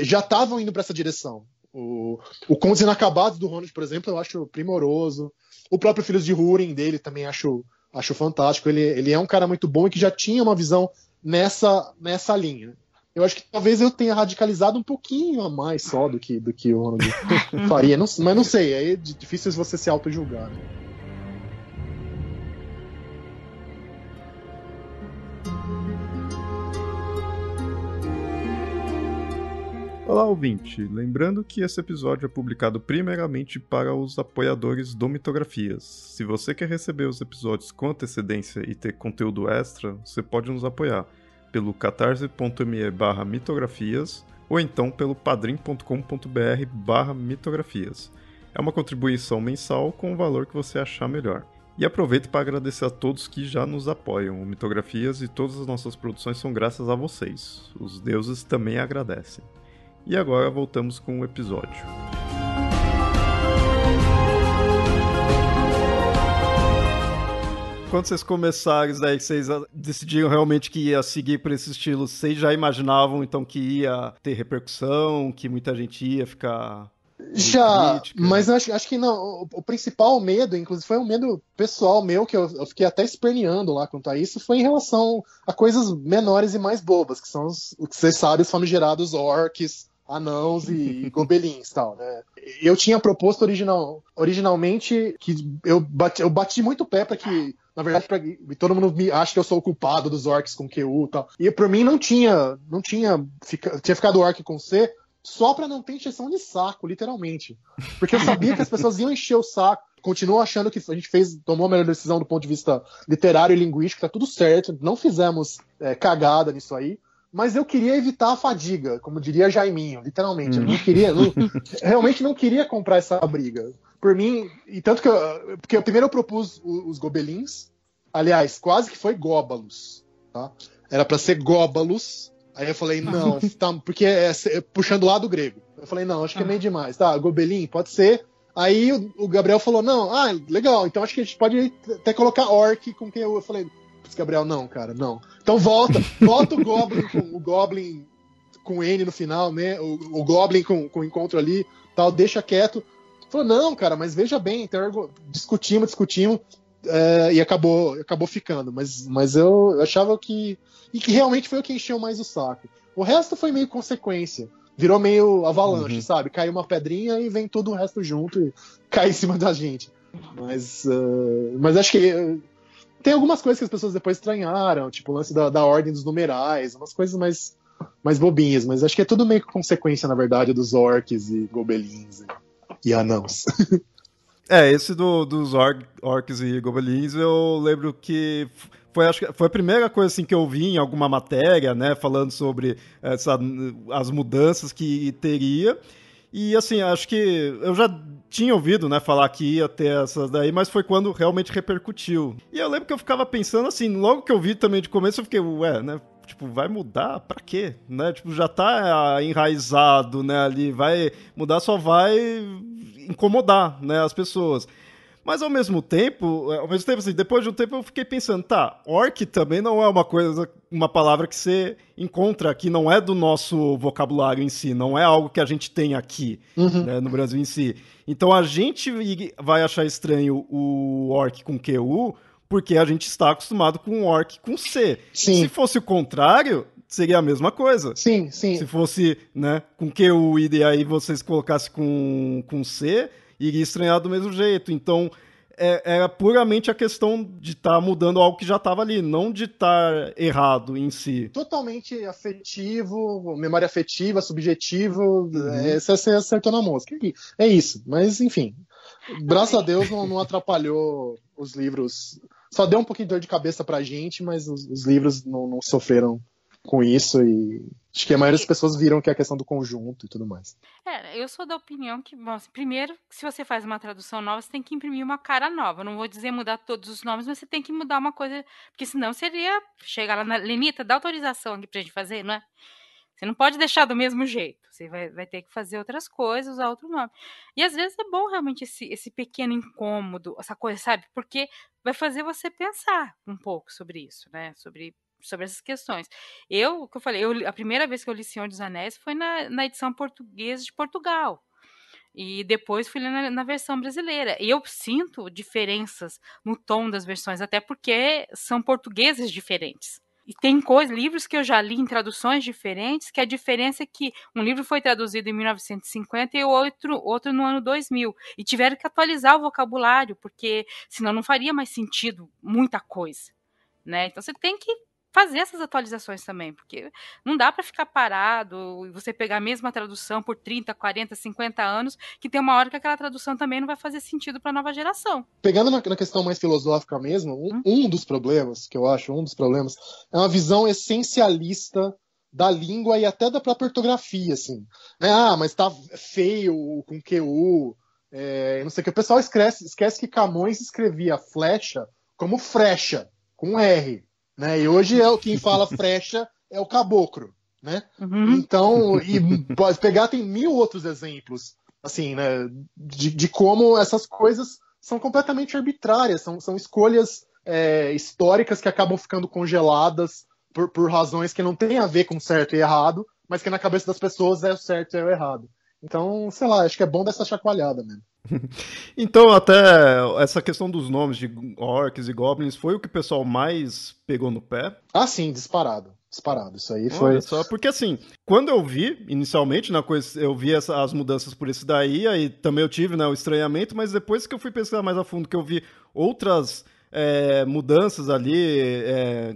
já estavam indo para essa direção. O Contos Inacabados do Ronald, por exemplo, eu acho primoroso. O próprio Filhos de Húrin dele também acho fantástico. Ele é um cara muito bom e que já tinha uma visão nessa linha. Eu acho que talvez eu tenha radicalizado um pouquinho a mais só do que o Ronald faria. Mas não sei, é difícil você se auto-julgar, né? Olá, ouvinte! Lembrando que esse episódio é publicado primeiramente para os apoiadores do Mitografias. Se você quer receber os episódios com antecedência e ter conteúdo extra, você pode nos apoiar pelo catarse.me/mitografias ou então pelo padrim.com.br/mitografias. É uma contribuição mensal com o valor que você achar melhor. E aproveito para agradecer a todos que já nos apoiam. O Mitografias e todas as nossas produções são graças a vocês. Os deuses também agradecem. E agora voltamos com o episódio. Quando vocês começaram, daí vocês decidiram realmente que ia seguir por esse estilo, vocês já imaginavam então que ia ter repercussão, que muita gente ia ficar Já, crítica? mas eu acho que não. O principal medo, inclusive, foi um medo pessoal meu, que eu fiquei até esperneando lá quanto a isso, foi em relação a coisas menores e mais bobas, que são o que vocês sabem, os famigerados orcs, anãos e gobelins e tal, né? Eu tinha proposto originalmente que eu bati muito o pé para que, na verdade, todo mundo acha que eu sou o culpado dos orcs com QU e tal. E pra mim tinha ficado orc com C só pra não ter encheção de saco, literalmente. Porque eu sabia que as pessoas iam encher o saco. Continuo achando que a gente tomou a melhor decisão do ponto de vista literário e linguístico, tá tudo certo, não fizemos cagada nisso aí. Mas eu queria evitar a fadiga, como diria Jaiminho, literalmente. Eu não queria, realmente não queria comprar essa briga. Por mim, e tanto que porque primeiro eu propus os gobelins, aliás, quase que foi góbalos, tá? Era pra ser góbalos, aí eu falei, não, tá, porque puxando lá do grego. Eu falei, não, acho que é meio demais, tá, gobelin, pode ser. Aí o Gabriel falou, não, legal, então acho que a gente pode até colocar orc com quem eu falei, Gabriel, não, cara, não. Então volta o Goblin com N no final, né? O Goblin com o encontro ali, tal, deixa quieto. Falou, não, cara, mas veja bem, então discutimos, e acabou ficando. Mas eu achava que realmente foi o que encheu mais o saco. O resto foi meio consequência. Virou meio avalanche, sabe? Caiu uma pedrinha e vem todo o resto junto e cai em cima da gente. Mas acho que tem algumas coisas que as pessoas depois estranharam, tipo o lance da ordem dos numerais, umas coisas mais bobinhas, mas acho que é tudo meio que consequência, na verdade, dos orcs e gobelins e anãos. Esse dos orcs e gobelins, eu lembro que acho que foi a primeira coisa assim, que eu vi em alguma matéria, né, falando sobre as mudanças que teria. E assim, acho que eu já tinha ouvido, né, falar que ia ter essas daí, mas foi quando realmente repercutiu. E eu lembro que eu ficava pensando assim, logo que eu vi também de começo, eu fiquei, né, tipo, vai mudar? Pra quê? Né? Tipo, já tá enraizado, né, ali, vai mudar, só vai incomodar, né, as pessoas. Mas ao mesmo tempo, assim, depois de um tempo eu fiquei pensando, tá, orc também não é uma palavra que você encontra aqui, não é do nosso vocabulário em si, não é algo que a gente tem aqui, né, no Brasil em si. Então a gente vai achar estranho o orc com QU, porque a gente está acostumado com o orc com C. Sim. Se fosse o contrário, seria a mesma coisa. Sim. Se fosse, né, com QU e aí vocês colocassem com C, iria estranhar do mesmo jeito. Então, era puramente a questão de estar mudando algo que já estava ali, não de estar errado em si. Totalmente afetivo, memória afetiva, subjetivo, você acertou na mosca. É isso, mas enfim, graças a Deus não atrapalhou os livros. Só deu um pouquinho de dor de cabeça pra gente, mas os livros não sofreram com isso e acho que a maioria das pessoas viram que é a questão do conjunto e tudo mais. Eu sou da opinião que, bom, primeiro, se você faz uma tradução nova, você tem que imprimir uma cara nova. Não vou dizer mudar todos os nomes, mas você tem que mudar uma coisa, porque senão seria chegar lá na Lenita, dá autorização aqui pra gente fazer, não é? Você não pode deixar do mesmo jeito. Você vai ter que fazer outras coisas, usar outro nome. E às vezes é bom realmente esse pequeno incômodo, essa coisa, sabe? Porque vai fazer você pensar um pouco sobre isso, né? Sobre essas questões. O que eu falei, a primeira vez que eu li Senhor dos Anéis foi na edição portuguesa de Portugal. E depois fui ler na versão brasileira. E eu sinto diferenças no tom das versões, até porque são portugueses diferentes. E tem livros que eu já li em traduções diferentes, que a diferença é que um livro foi traduzido em 1950 e o outro no ano 2000. E tiveram que atualizar o vocabulário, porque senão não faria mais sentido muita coisa, né? Então você tem que fazer essas atualizações também, porque não dá para ficar parado e você pegar a mesma tradução por 30, 40, 50 anos, que tem uma hora que aquela tradução também não vai fazer sentido para a nova geração. Pegando na questão mais filosófica mesmo, um dos problemas, que eu acho, é uma visão essencialista da língua e até da própria ortografia, assim. Mas tá feio com QU, não sei o que. O pessoal esquece que Camões escrevia flecha como frecha, com R. Né? E hoje quem fala frecha é o caboclo, né? Então, e pode pegar, tem 1000 outros exemplos, assim, né? De como essas coisas são completamente arbitrárias, são escolhas históricas que acabam ficando congeladas por razões que não têm a ver com certo e errado, mas que na cabeça das pessoas é o certo e é o errado. Então, sei lá, acho que é bom dessa chacoalhada mesmo. Então, até essa questão dos nomes de orcs e goblins foi o que o pessoal mais pegou no pé? Ah, sim, disparado. Disparado. Isso aí foi. Olha só, porque assim, quando eu vi, inicialmente, eu vi as mudanças por esse daí, aí também eu tive, né, o estranhamento, mas depois que eu fui pesquisar mais a fundo, que eu vi outras mudanças ali,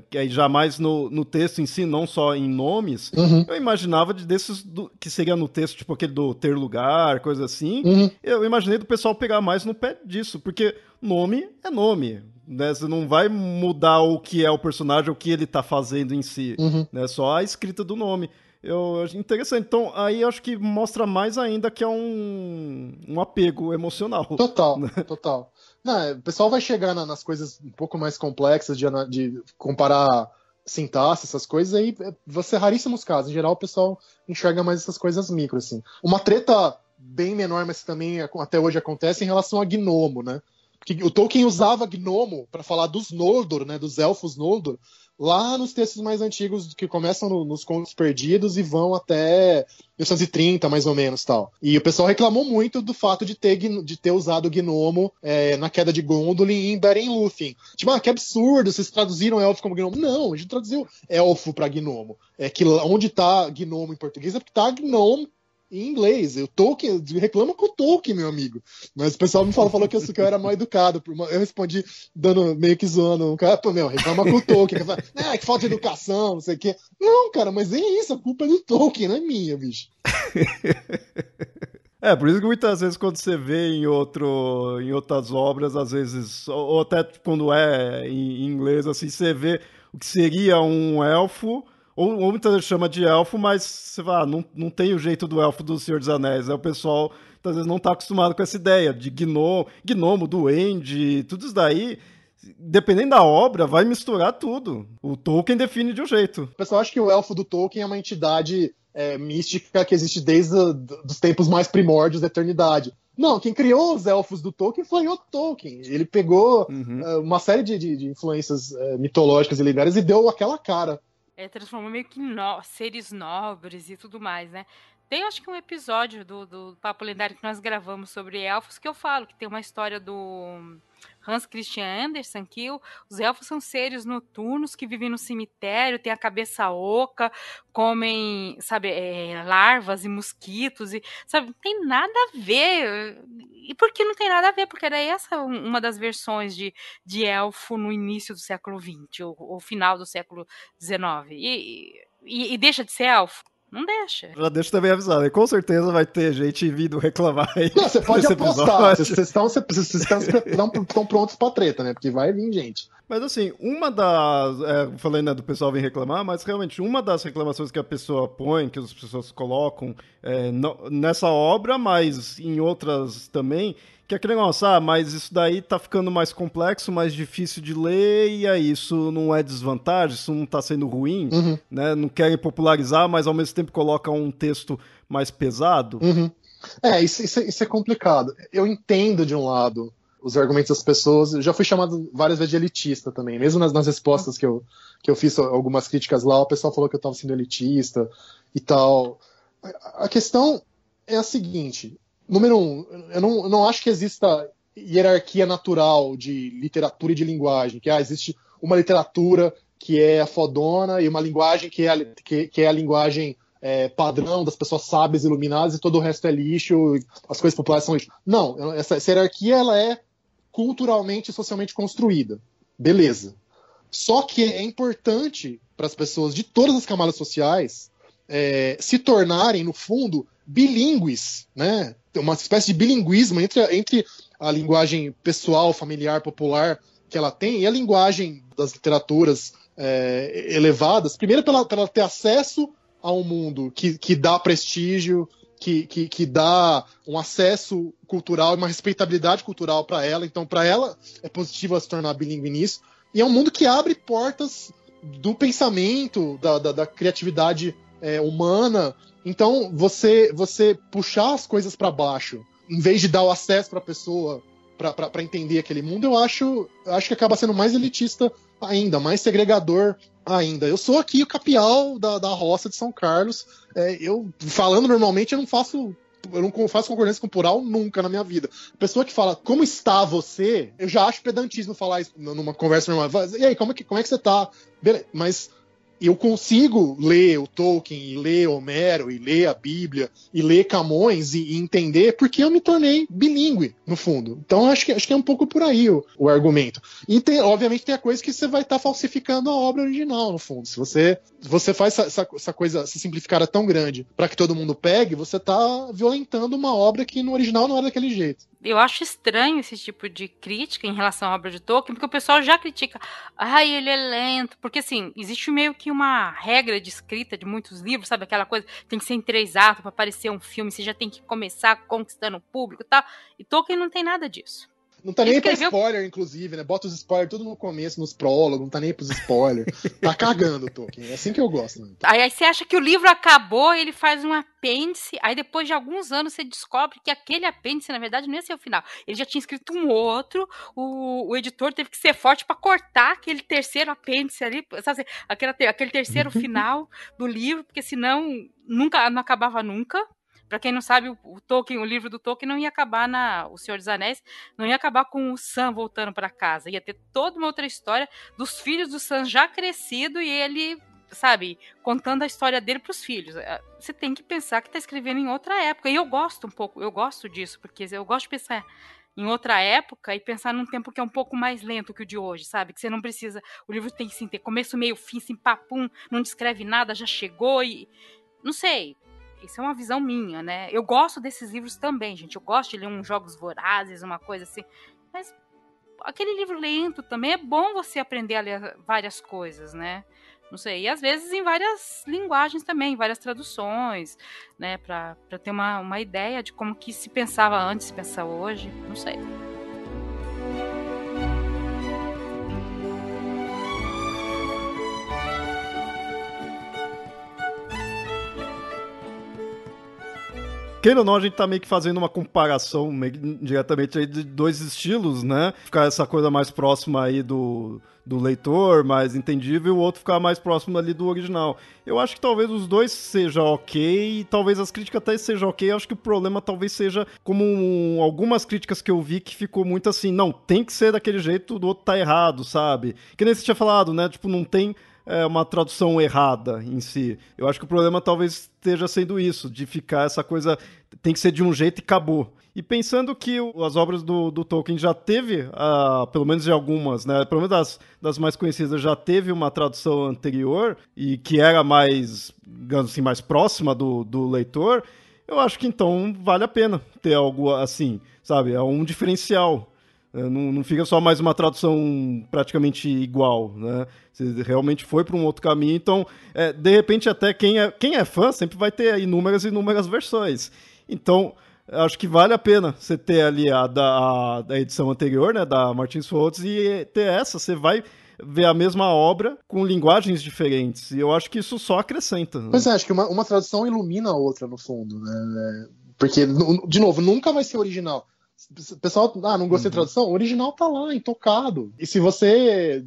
que aí já mais no texto em si, não só em nomes, eu imaginava desses que seria no texto, tipo aquele do ter lugar, coisa assim, eu imaginei do pessoal pegar mais no pé disso, porque nome é nome, né? Você não vai mudar o que é o personagem, o que ele tá fazendo em si, né? Só a escrita do nome. Eu acho interessante. Então, aí eu acho que mostra mais ainda que é um apego emocional. Total, né? total. Não, o pessoal vai chegar nas coisas um pouco mais complexas de comparar sintaxe, essas coisas, aí vai ser raríssimos casos. Em geral, o pessoal enxerga mais essas coisas micro, assim. Uma treta bem menor, mas também até hoje acontece, em relação a Gnomo, né? Porque o Tolkien usava Gnomo para falar dos Noldor, né, dos elfos Noldor, lá nos textos mais antigos, que começam nos Contos Perdidos e vão até 1930, mais ou menos, tal. E o pessoal reclamou muito do fato de ter usado Gnomo na Queda de Gondolin e em Beren Lúthien. Tipo, que absurdo, vocês traduziram elfo como Gnomo. Não, a gente traduziu elfo para Gnomo. É que onde tá Gnomo em português é porque tá Gnome em inglês. O Tolkien reclama com o Tolkien, meu amigo. Mas o pessoal me falou que eu era mal educado. Eu respondi dando meio que zoando. Um cara, pô, reclama com o Tolkien. Que falta de educação, não sei o quê. Não, cara, mas é isso. A culpa é do Tolkien, não é minha, bicho. Por isso que muitas vezes quando você vê em outras obras, às vezes, ou até quando é em inglês, assim, você vê o que seria um elfo, ou muitas vezes chama de elfo, mas você fala, não tem o jeito do elfo do Senhor dos Anéis. Aí o pessoal, às vezes, não está acostumado com essa ideia de gnomo, duende, tudo isso daí, dependendo da obra, vai misturar tudo. O Tolkien define de um jeito. O pessoal acha que o elfo do Tolkien é uma entidade mística que existe desde os tempos mais primórdios da eternidade. Não, quem criou os elfos do Tolkien foi o Tolkien. Ele pegou uma série de influências mitológicas e lendárias e deu aquela cara. Transformou meio que seres nobres e tudo mais, né? Tem, acho que um episódio do Papo Lendário que nós gravamos sobre elfos que eu falo, que tem uma história do Hans Christian Andersen, que os elfos são seres noturnos que vivem no cemitério, têm a cabeça oca, comem, sabe, larvas e mosquitos, e, sabe, não tem nada a ver. E por que não tem nada a ver? Porque era essa uma das versões de elfo no início do século XX, ou final do século XIX. E deixa de ser elfo? Não deixa. Já deixa também avisado. E com certeza vai ter gente vindo reclamar aí. Não, você pode apostar. Vocês estão prontos pra treta, né? Porque vai vir gente. Mas assim, uma das... falei, né, do pessoal vir reclamar, mas realmente uma das reclamações que a pessoa põe, que as pessoas colocam nessa obra, mas em outras também, que é aquele negócio, mas isso daí tá ficando mais complexo, mais difícil de ler, e aí isso não é desvantagem, isso não tá sendo ruim, né? Não querem popularizar, mas ao mesmo tempo colocam um texto mais pesado. Isso é complicado. Eu entendo de um lado os argumentos das pessoas. Eu já fui chamado várias vezes de elitista também, mesmo nas respostas que eu fiz algumas críticas lá, o pessoal falou que eu tava sendo elitista e tal. A questão é a seguinte: número um, eu não acho que exista hierarquia natural de literatura e de linguagem, que existe uma literatura que é a fodona e uma linguagem que é a linguagem padrão das pessoas sábias, iluminadas, e todo o resto é lixo, as coisas populares são lixo. Não, essa hierarquia ela é culturalmente e socialmente construída. Beleza. Só que é importante para as pessoas de todas as camadas sociais se tornarem, no fundo, bilíngues, né? Uma espécie de bilinguismo entre a linguagem pessoal, familiar, popular que ela tem e a linguagem das literaturas elevadas. Primeiro, para ela ter acesso a um mundo que dá prestígio, que dá um acesso cultural e uma respeitabilidade cultural para ela. Então, para ela, é positivo ela se tornar bilíngue nisso. E é um mundo que abre portas do pensamento, da criatividade humana. Então, você puxar as coisas para baixo, em vez de dar o acesso para a pessoa para entender aquele mundo, eu acho que acaba sendo mais elitista ainda, mais segregador ainda. Eu sou aqui o capial da roça de São Carlos. Eu, falando normalmente, eu não faço Eu não faço concordância com plural nunca na minha vida. A pessoa que fala, como está você? Eu já acho pedantismo falar isso numa conversa normal. E aí, como é que você tá? Beleza. Mas eu consigo ler o Tolkien, e ler Homero, e ler a Bíblia, e ler Camões, e entender, porque eu me tornei bilíngue, no fundo. Então, acho que é um pouco por aí o argumento. E, obviamente, tem a coisa que você vai estar falsificando a obra original, no fundo. Se você faz essa coisa, essa simplificada tão grande para que todo mundo pegue, você está violentando uma obra que no original não era daquele jeito. Eu acho estranho esse tipo de crítica em relação à obra de Tolkien, porque o pessoal já critica, ele é lento, porque assim, existe meio que uma regra de escrita de muitos livros, sabe, aquela coisa, tem que ser em 3 atos para parecer um filme, você já tem que começar conquistando o público e tal, e Tolkien não tem nada disso. Não tá nem aí pra spoiler, inclusive, né? Bota os spoilers tudo no começo, nos prólogos, não tá nem aí pros spoilers. Tá cagando o Tolkien. É assim que eu gosto. Né? Aí você acha que o livro acabou, ele faz um apêndice, aí depois de alguns anos você descobre que aquele apêndice, na verdade, não ia ser o final. Ele já tinha escrito um outro, o editor teve que ser forte pra cortar aquele terceiro apêndice ali, sabe? Aquele terceiro final do livro, porque senão não acabava nunca. Pra quem não sabe, o Tolkien, o livro do Tolkien não ia acabar O Senhor dos Anéis, não ia acabar com o Sam voltando pra casa. Ia ter toda uma outra história dos filhos do Sam já crescido e ele, sabe, contando a história dele pros filhos. Você tem que pensar que tá escrevendo em outra época. E eu gosto disso, porque eu gosto de pensar em outra época e pensar num tempo que é um pouco mais lento que o de hoje, sabe? Que você não precisa... O livro tem que sim, ter começo, meio, fim, assim, papum, não descreve nada, já chegou e... Não sei... Isso é uma visão minha, né? Eu gosto desses livros também, gente. Eu gosto de ler uns Jogos Vorazes, uma coisa assim. Mas aquele livro lento também é bom você aprender a ler várias coisas, né? Não sei. E às vezes em várias linguagens também, várias traduções, né? Pra ter uma ideia de como que se pensava antes, se pensa hoje. Não sei. Queira ou não, a gente tá meio que fazendo uma comparação meio diretamente aí de 2 estilos, né? Ficar essa coisa mais próxima aí do leitor, mais entendível, e o outro ficar mais próximo ali do original. Eu acho que talvez os dois sejam ok, e talvez as críticas até sejam ok. Eu acho que o problema talvez seja como algumas críticas que eu vi que ficou muito assim, não, tem que ser daquele jeito, do outro tá errado, sabe? Que nem você tinha falado, né? Tipo, não tem... uma tradução errada em si. Eu acho que o problema talvez esteja sendo isso, de ficar essa coisa, tem que ser de um jeito e acabou. E pensando que as obras do Tolkien já teve, pelo menos de algumas, né, pelo menos das mais conhecidas, já teve uma tradução anterior, e que era mais, digamos assim, mais próxima do leitor, eu acho que então vale a pena ter algo assim, sabe? É um diferencial. Não fica só mais uma tradução praticamente igual, né? Você realmente foi para um outro caminho, então, de repente, até quem é fã sempre vai ter inúmeras versões. Então, acho que vale a pena você ter ali a da edição anterior, né, da Martins Foltz, e ter essa, você vai ver a mesma obra com linguagens diferentes, e eu acho que isso só acrescenta. Né? Pois é, acho que uma tradução ilumina a outra, no fundo, né? Porque, de novo, nunca vai ser original. O pessoal, não gostei da tradução? O original tá lá, intocado. E se você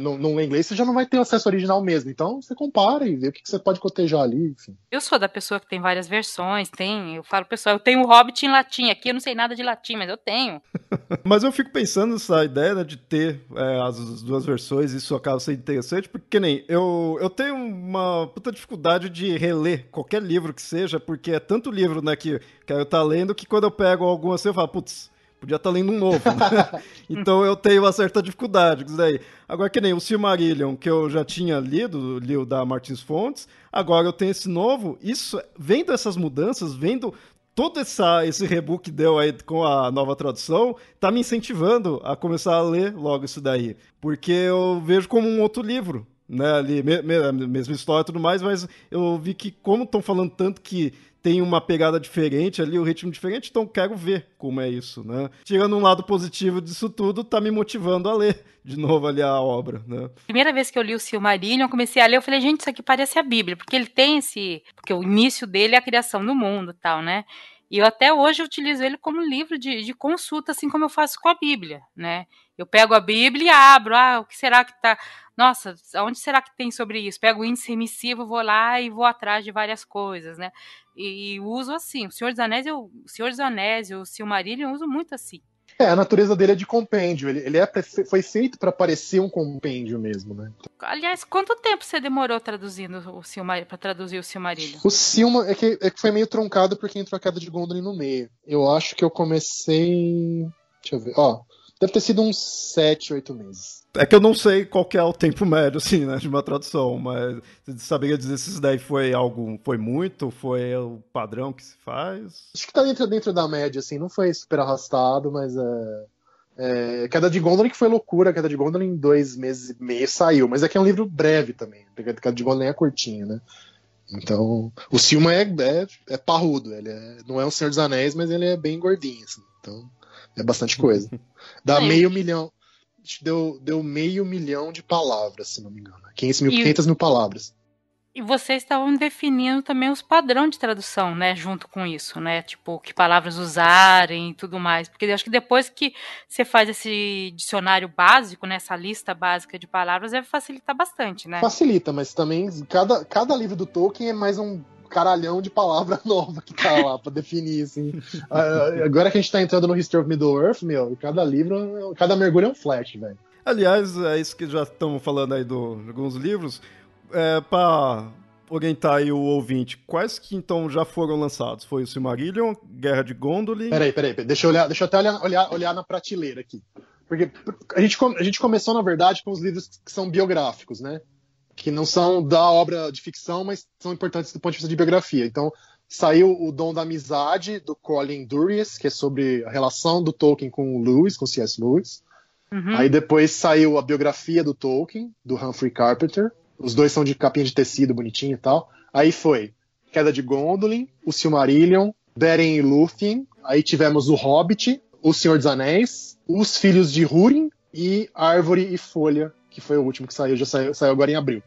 não lê inglês, você já não vai ter acesso ao original mesmo. Então, você compara e vê o que você pode cotejar ali, enfim. Eu sou da pessoa que tem várias versões, eu falo, pessoal, eu tenho o Hobbit em latim, aqui eu não sei nada de latim, mas eu tenho. Mas eu fico pensando nessa ideia, né, de ter as duas versões, isso acaba sendo interessante, porque nem eu tenho uma puta dificuldade de reler qualquer livro que seja, porque é tanto livro, né, que eu estar lendo, que quando eu pego algum assim, eu falo, putz, podia estar lendo um novo, né? Então eu tenho uma certa dificuldade com isso daí. Agora, que nem o Silmarillion, que eu já tinha li o da Martins Fontes, agora eu tenho esse novo, vendo essas mudanças, vendo todo esse reboot que deu aí com a nova tradução, tá me incentivando a começar a ler logo isso daí. Porque eu vejo como um outro livro, né? Ali, mesma história e tudo mais, mas eu vi que como estão falando tanto que tem uma pegada diferente ali, um ritmo diferente, então quero ver como é isso, né? Tirando um lado positivo disso tudo, tá me motivando a ler de novo ali a obra, né? Primeira vez que eu li o Silmarillion, eu comecei a ler, eu falei, gente, isso aqui parece a Bíblia, porque ele tem porque o início dele é a criação do mundo e tal, né? E eu até hoje utilizo ele como livro de consulta, assim como eu faço com a Bíblia, né? Eu pego a Bíblia e abro, o que será que tá nossa, onde será que tem sobre isso? Pego o índice remissivo, vou lá e vou atrás de várias coisas, né? E uso assim, o Senhor dos Anéis e o Silmarillion eu uso muito assim. A natureza dele é de compêndio, ele foi feito para parecer um compêndio mesmo, né? Aliás, quanto tempo você demorou traduzindo para traduzir o Silmarillion? O Silma é que foi meio truncado porque entrou a Queda de Gondolin no meio. Eu acho que eu comecei... Deixa eu ver, deve ter sido uns 7, 8 meses. É que eu não sei qual que é o tempo médio, assim, né, de uma tradução, mas você saberia dizer se isso daí foi muito, foi o padrão que se faz? Acho que tá dentro da média, assim, não foi super arrastado, mas Queda de Gondolin que foi loucura, Queda de Gondolin em 2 meses e meio saiu, mas é que é um livro breve também, Queda de Gondolin é curtinho, né? Então, o Silma é parrudo, ele não é um Senhor dos Anéis, mas ele é bem gordinho, assim, então é bastante coisa. Dá meio milhão. Deu 500 mil de palavras, se não me engano. 500 mil palavras. E vocês estavam definindo também os padrões de tradução, né? Junto com isso, né? Tipo, que palavras usarem e tudo mais. Porque eu acho que depois que você faz esse dicionário básico, né? Essa lista básica de palavras, deve facilitar bastante, né? Facilita, mas também cada livro do Tolkien é mais um caralhão de palavra nova que tá lá pra definir, assim. Agora que a gente tá entrando no History of Middle-earth, cada mergulho é um flash, velho. Aliás, é isso que já estamos falando aí de alguns livros, pra orientar aí o ouvinte, quais que então já foram lançados? Foi o Silmarillion, Guerra de Gondolin... Peraí, deixa eu até olhar na prateleira aqui. Porque a gente começou, na verdade, com os livros que são biográficos, né? Que não são da obra de ficção, mas são importantes do ponto de vista de biografia. Então, saiu O Dom da Amizade, do Colin Duriez, que é sobre a relação do Tolkien com o Lewis, com C.S. Lewis. Uhum. Aí depois saiu a biografia do Tolkien, do Humphrey Carpenter. Os dois são de capinha de tecido, bonitinho e tal. Aí foi Queda de Gondolin, o Silmarillion, Beren e Lúthien. Aí tivemos o Hobbit, o Senhor dos Anéis, os Filhos de Húrin e Árvore e Folha, que foi o último que saiu, saiu agora em abril.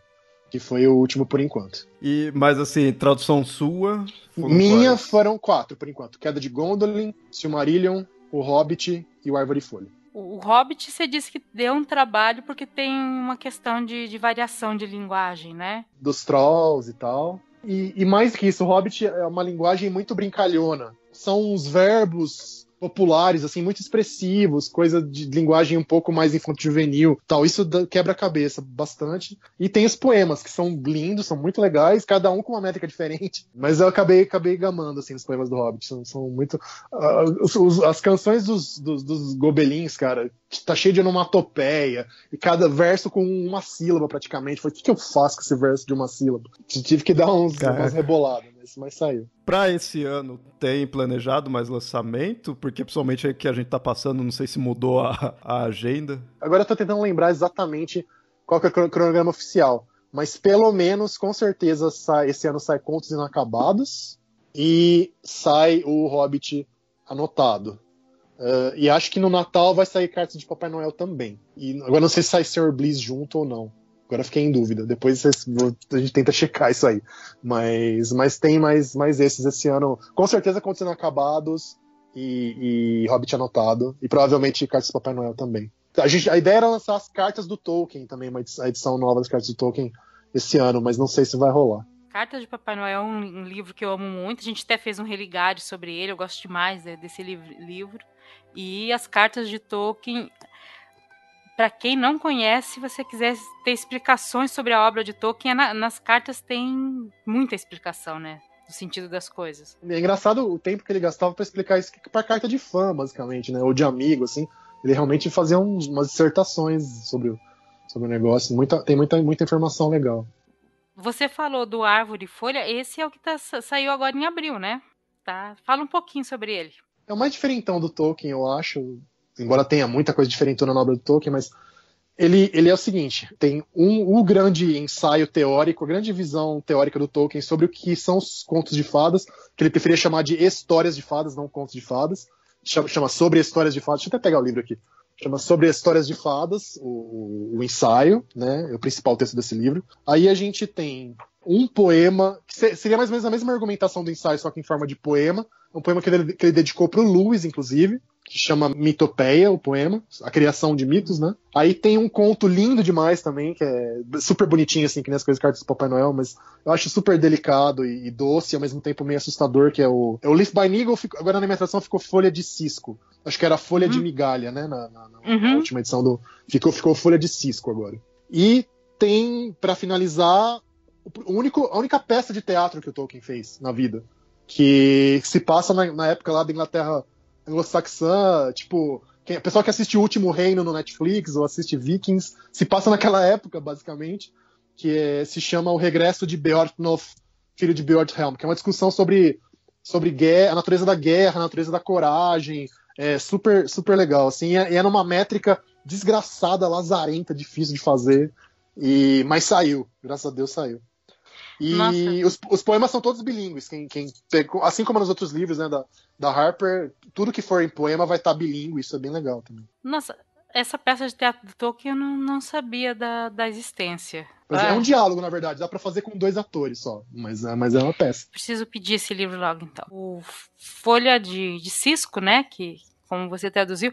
Que foi o último por enquanto. Mas assim, tradução sua? Minha foram 4 por enquanto. Queda de Gondolin, Silmarillion, o Hobbit e o Árvore e Folha. O Hobbit, você disse que deu um trabalho porque tem uma questão de variação de linguagem, né? Dos trolls e tal. E mais que isso, o Hobbit é uma linguagem muito brincalhona. São uns verbos populares, assim, muito expressivos, coisa de linguagem um pouco mais infanto-juvenil, tal. Isso quebra a cabeça bastante. E tem os poemas, que são lindos, são muito legais, cada um com uma métrica diferente. Mas eu acabei gamando, assim, os poemas do Hobbit. São muito... as canções dos gobelins, cara, tá cheio de onomatopeia, e cada verso com uma sílaba, praticamente. Falei, o que eu faço com esse verso de uma sílaba? Tive que dar umas reboladas, mas saiu. Pra esse ano, tem planejado mais lançamento? Porque, principalmente, é que a gente tá passando, não sei se mudou a agenda. Agora eu tô tentando lembrar exatamente qual que é o cronograma oficial. Mas, pelo menos, com certeza, esse ano sai Contos Inacabados e sai o Hobbit anotado. E acho que no Natal vai sair Cartas de Papai Noel também. E agora não sei se sai Sr. Bliss junto ou não. Agora fiquei em dúvida. Depois a gente tenta checar isso aí. Mas tem mais esses esse ano. Com certeza Contos Inacabados e Hobbit anotado. E provavelmente Cartas de Papai Noel também. A ideia era lançar as cartas do Tolkien também, a edição nova das cartas do Tolkien esse ano, mas não sei se vai rolar. Cartas de Papai Noel é um livro que eu amo muito. A gente até fez um religário sobre ele. Eu gosto demais desse livro. E as cartas de Tolkien... Para quem não conhece, se você quiser ter explicações sobre a obra de Tolkien, nas cartas tem muita explicação, né? Do sentido das coisas. É engraçado o tempo que ele gastava para explicar isso para carta de fã, basicamente, né? Ou de amigo, assim. Ele realmente fazia umas dissertações sobre o negócio. Tem muita informação legal. Você falou do Árvore e Folha, esse é o que saiu agora em abril, né? Tá? Fala um pouquinho sobre ele. É o mais diferentão do Tolkien, eu acho. Embora tenha muita coisa diferentona na obra do Tolkien, mas ele é o seguinte, tem o grande ensaio teórico, a grande visão teórica do Tolkien sobre o que são os contos de fadas, que ele preferia chamar de histórias de fadas, não contos de fadas, chama Sobre Histórias de Fadas, deixa eu até pegar o livro aqui, chama Sobre Histórias de Fadas, o ensaio, né, é o principal texto desse livro. Aí a gente tem um poema, que seria mais ou menos a mesma argumentação do ensaio, só que em forma de poema. Um poema que ele dedicou pro Lewis, inclusive, que chama Mitopeia, o poema, a criação de mitos, né? Aí tem um conto lindo demais também, que é super bonitinho, assim, que nem as coisas cartas do Papai Noel, mas eu acho super delicado e doce, ao mesmo tempo meio assustador, que é o Leaf by Niggle, agora na minha tradução ficou Folha de Cisco. Acho que era Folha de Migalha, né? Na última edição ficou Folha de Cisco agora. E tem, pra finalizar, a única peça de teatro que o Tolkien fez na vida, que se passa na época lá da Inglaterra anglo-saxã, tipo, o pessoal que assiste O Último Reino no Netflix ou assiste Vikings, se passa naquela época, basicamente, que se chama O Regresso de Beorhtnoth, filho de Beorhthelm, que é uma discussão sobre guerra, a natureza da guerra, a natureza da coragem, super, super legal, assim, e é numa métrica desgraçada, lazarenta, difícil de fazer, mas saiu, graças a Deus saiu. E os poemas são todos bilíngues. Quem pegou, assim como nos outros livros, né, da Harper, tudo que for em poema vai estar bilíngue, isso é bem legal também. Nossa, essa peça de teatro do Tolkien eu não sabia da existência. É um diálogo, na verdade, dá pra fazer com 2 atores só, mas é uma peça. Preciso pedir esse livro logo, então. O Folha de Cisco, né, que, como você traduziu,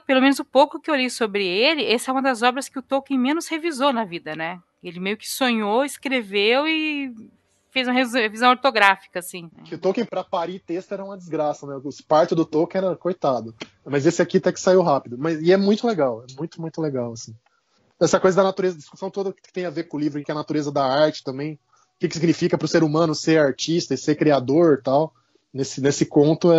pelo menos o pouco que eu li sobre ele, essa é uma das obras que o Tolkien menos revisou na vida, né? Ele meio que sonhou, escreveu e fez uma revisão ortográfica, assim. Que o Tolkien, pra parir texto, era uma desgraça, né? Os partos do Tolkien era coitado. Mas esse aqui até que saiu rápido. E é muito legal, é muito, muito legal, assim. Essa coisa da natureza, a discussão toda que tem a ver com o livro, que é a natureza da arte também. O que significa pro ser humano ser artista e ser criador e tal. Nesse conto,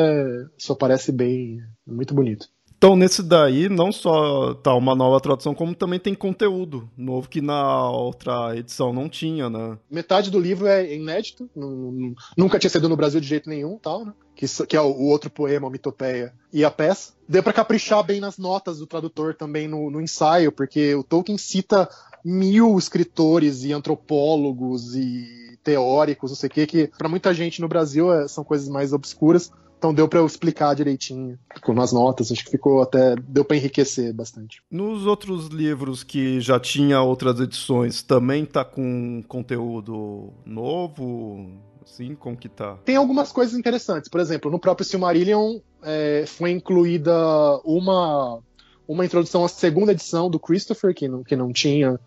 só parece bem, muito bonito. Então, nesse daí, não só tá uma nova tradução, como também tem conteúdo novo que na outra edição não tinha, né? Metade do livro é inédito, nunca tinha sido no Brasil de jeito nenhum, tal, né? Que é o outro poema, a Mitopeia, e a peça. Deu pra caprichar bem nas notas do tradutor também no ensaio, porque o Tolkien cita 1000 escritores e antropólogos e teóricos, não sei o que pra muita gente no Brasil são coisas mais obscuras. Então deu pra eu explicar direitinho nas notas, acho que deu pra enriquecer bastante. Nos outros livros que já tinha outras edições, também tá com conteúdo novo? Assim, como que tá? Tem algumas coisas interessantes, por exemplo, no próprio Silmarillion foi incluída uma introdução à segunda edição do Christopher, que não tinha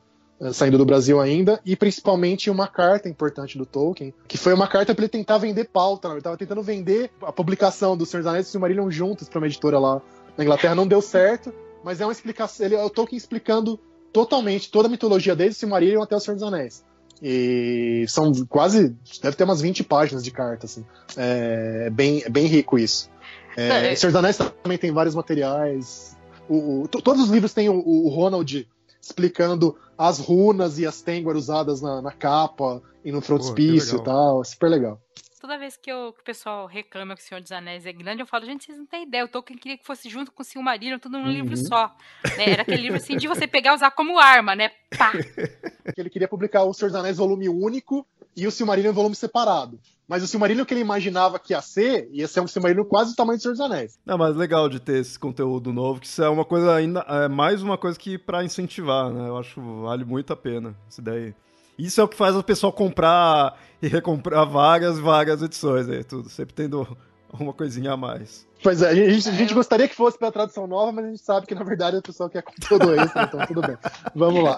saindo do Brasil ainda, e principalmente uma carta importante do Tolkien, que foi uma carta para ele tentar vender pauta, né? Ele estava tentando vender a publicação do Senhor dos Anéis e Silmarillion juntos para uma editora lá na Inglaterra, não deu certo, mas é uma explicação, é o Tolkien explicando totalmente toda a mitologia desde o Silmarillion até o Senhor dos Anéis. E são deve ter umas 20 páginas de carta, assim. É bem rico isso. O Senhor dos Anéis também tem vários materiais. Todos os livros têm o Ronald explicando as runas e as Tengwar usadas na capa e no frontispício e tal. Super legal. Toda vez que o pessoal reclama que o Senhor dos Anéis é grande, eu falo, gente, vocês não têm ideia. O Tolkien queria que fosse junto com o Silmarillion, tudo num livro só. Né? Era aquele livro assim de você pegar e usar como arma, né? Pá! Ele queria publicar o Senhor dos Anéis volume único e o Silmarillion volume separado. Mas o Silmarillion que ele imaginava que ia ser um Silmarillion quase do tamanho do Senhor dos Anéis. Não, mas legal de ter esse conteúdo novo, que isso é uma coisa ainda, mais uma coisa que pra incentivar, né? Eu acho que vale muito a pena isso daí. Isso é o que faz o pessoal comprar e recomprar várias edições aí, tudo. Sempre tendo uma coisinha a mais. Pois é, a gente gostaria que fosse pela tradução nova, mas a gente sabe que na verdade o pessoal quer conteúdo extra, então tudo bem. Vamos lá.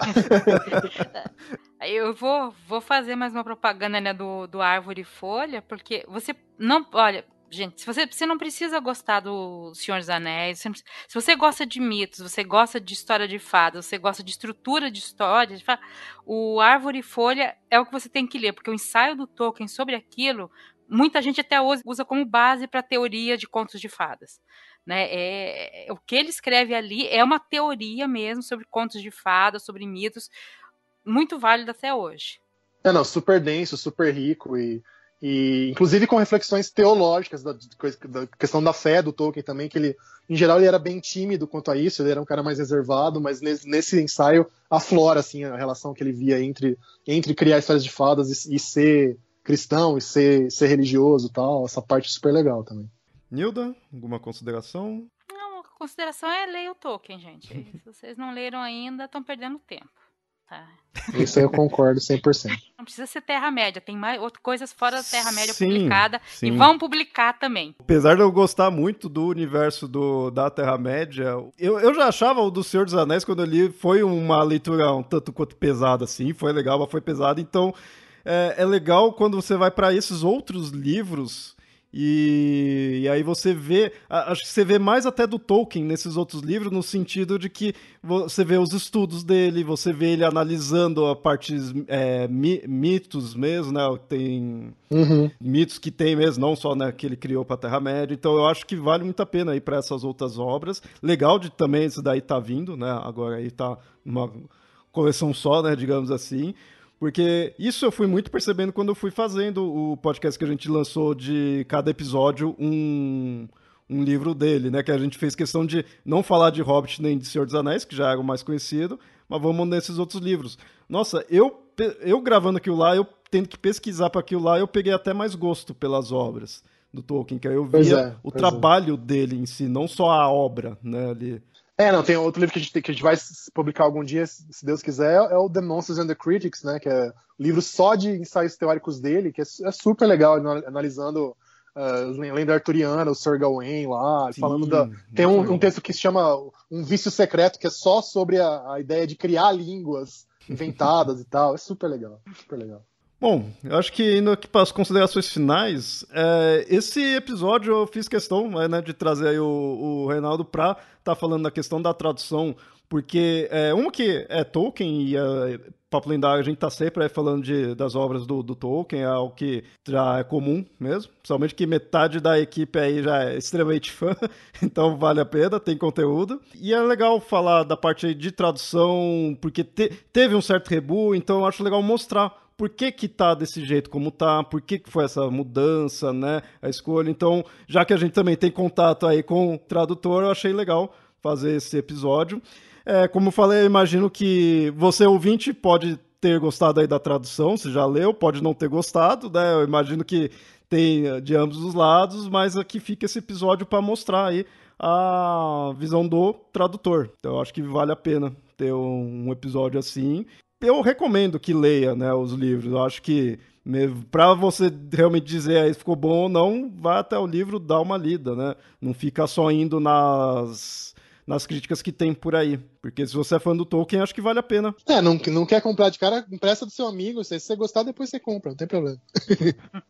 Eu vou fazer mais uma propaganda, né, do Árvore e Folha, porque você não... Olha, gente, se você não precisa gostar do Senhor dos Anéis, se você gosta de mitos, você gosta de história de fadas, você gosta de estrutura de história, o Árvore e Folha é o que você tem que ler, porque o ensaio do Tolkien sobre aquilo, muita gente até usa como base para teoria de contos de fadas. Né? O que ele escreve ali é uma teoria mesmo sobre contos de fadas, sobre mitos, muito válido até hoje. Não, super denso, super rico e inclusive com reflexões teológicas da questão da fé do Tolkien também, que ele, em geral, ele era bem tímido quanto a isso, ele era um cara mais reservado, mas nesse ensaio aflora assim, a relação que ele via entre criar histórias de fadas e ser cristão, e ser religioso e tal, essa parte super legal também. Nilda, alguma consideração? Não, a consideração é ler o Tolkien, gente. Se vocês não leram ainda, estão perdendo tempo. Isso aí eu concordo 100%. Não precisa ser Terra-média, tem mais outras coisas fora da Terra-média Sim, publicada sim. e vão publicar também. Apesar de eu gostar muito do universo da Terra-média, eu já achava o do Senhor dos Anéis, quando eu li, foi uma leitura um tanto quanto pesada, assim, foi legal, mas foi pesada, então é legal quando você vai para esses outros livros e aí você vê, acho que você vê mais até do Tolkien nesses outros livros, no sentido de que você vê os estudos dele, você vê ele analisando a partes mitos mesmo, né? Tem mitos que tem mesmo, não só, né, que ele criou para a Terra-média. Então eu acho que vale muito a pena ir para essas outras obras. Legal de também isso daí tá vindo, né? Agora aí tá uma coleção só, né, digamos assim. Porque isso eu fui muito percebendo quando eu fui fazendo o podcast que a gente lançou de cada episódio um livro dele, né? Que a gente fez questão de não falar de Hobbit nem de Senhor dos Anéis, que já era o mais conhecido, mas vamos nesses outros livros. Nossa, eu gravando aquilo lá, eu tendo que pesquisar para aquilo lá, eu peguei até mais gosto pelas obras do Tolkien, que aí eu via o trabalho dele em si, não só a obra, né, ali. Não, tem outro livro que a gente vai publicar algum dia, se Deus quiser, é o The Monsters and the Critics, né, que é um livro só de ensaios teóricos dele, que é super legal, analisando lenda arturiana, o Sir Gawain lá, sim, falando tem um texto que se chama Um Vício Secreto, que é só sobre a ideia de criar línguas inventadas e tal, é super legal, super legal. Bom, eu acho que indo aqui para as considerações finais, esse episódio eu fiz questão, né, de trazer aí o Reinaldo para estar falando da questão da tradução, porque uma que é Tolkien e Papo Lendário, a gente está sempre falando das obras do Tolkien, é algo que já é comum mesmo, principalmente que metade da equipe aí já é extremamente fã, então vale a pena, tem conteúdo. E é legal falar da parte aí de tradução, porque teve um certo rebu, então eu acho legal mostrar por que tá desse jeito como tá, por que foi essa mudança, né, a escolha. Então, já que a gente também tem contato aí com o tradutor, eu achei legal fazer esse episódio. Como eu falei, eu imagino que você, ouvinte, pode ter gostado aí da tradução, se já leu, pode não ter gostado, né, eu imagino que tem de ambos os lados, mas aqui fica esse episódio para mostrar aí a visão do tradutor. Então, eu acho que vale a pena ter um episódio assim. Eu recomendo que leia, né, os livros. Eu acho que para você realmente dizer aí se ficou bom ou não, vá até o livro, dá uma lida, né? Não fica só indo nas críticas que tem por aí. Porque se você é fã do Tolkien, acho que vale a pena. Não quer comprar de cara, empresta do seu amigo. Se você gostar, depois você compra, não tem problema.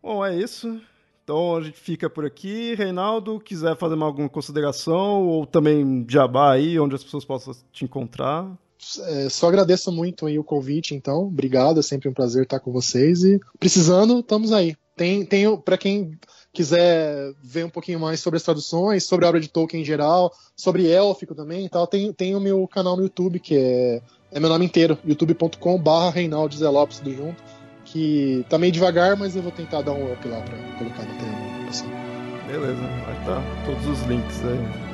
Bom, é isso. Então a gente fica por aqui. Reinaldo, quiser fazer alguma consideração ou também jabá aí, onde as pessoas possam te encontrar. Só agradeço muito aí o convite, então. Obrigado, é sempre um prazer estar com vocês. E precisando, estamos aí. Tem para quem quiser ver um pouquinho mais sobre as traduções, sobre a obra de Tolkien em geral, sobre élfico também e tal, tem o meu canal no YouTube, que é meu nome inteiro, youtube.com/Reinaldo Zé Lopes, tudo junto, que tá meio devagar, mas eu vou tentar dar um up lá para colocar na tela. Beleza, vai estar todos os links aí.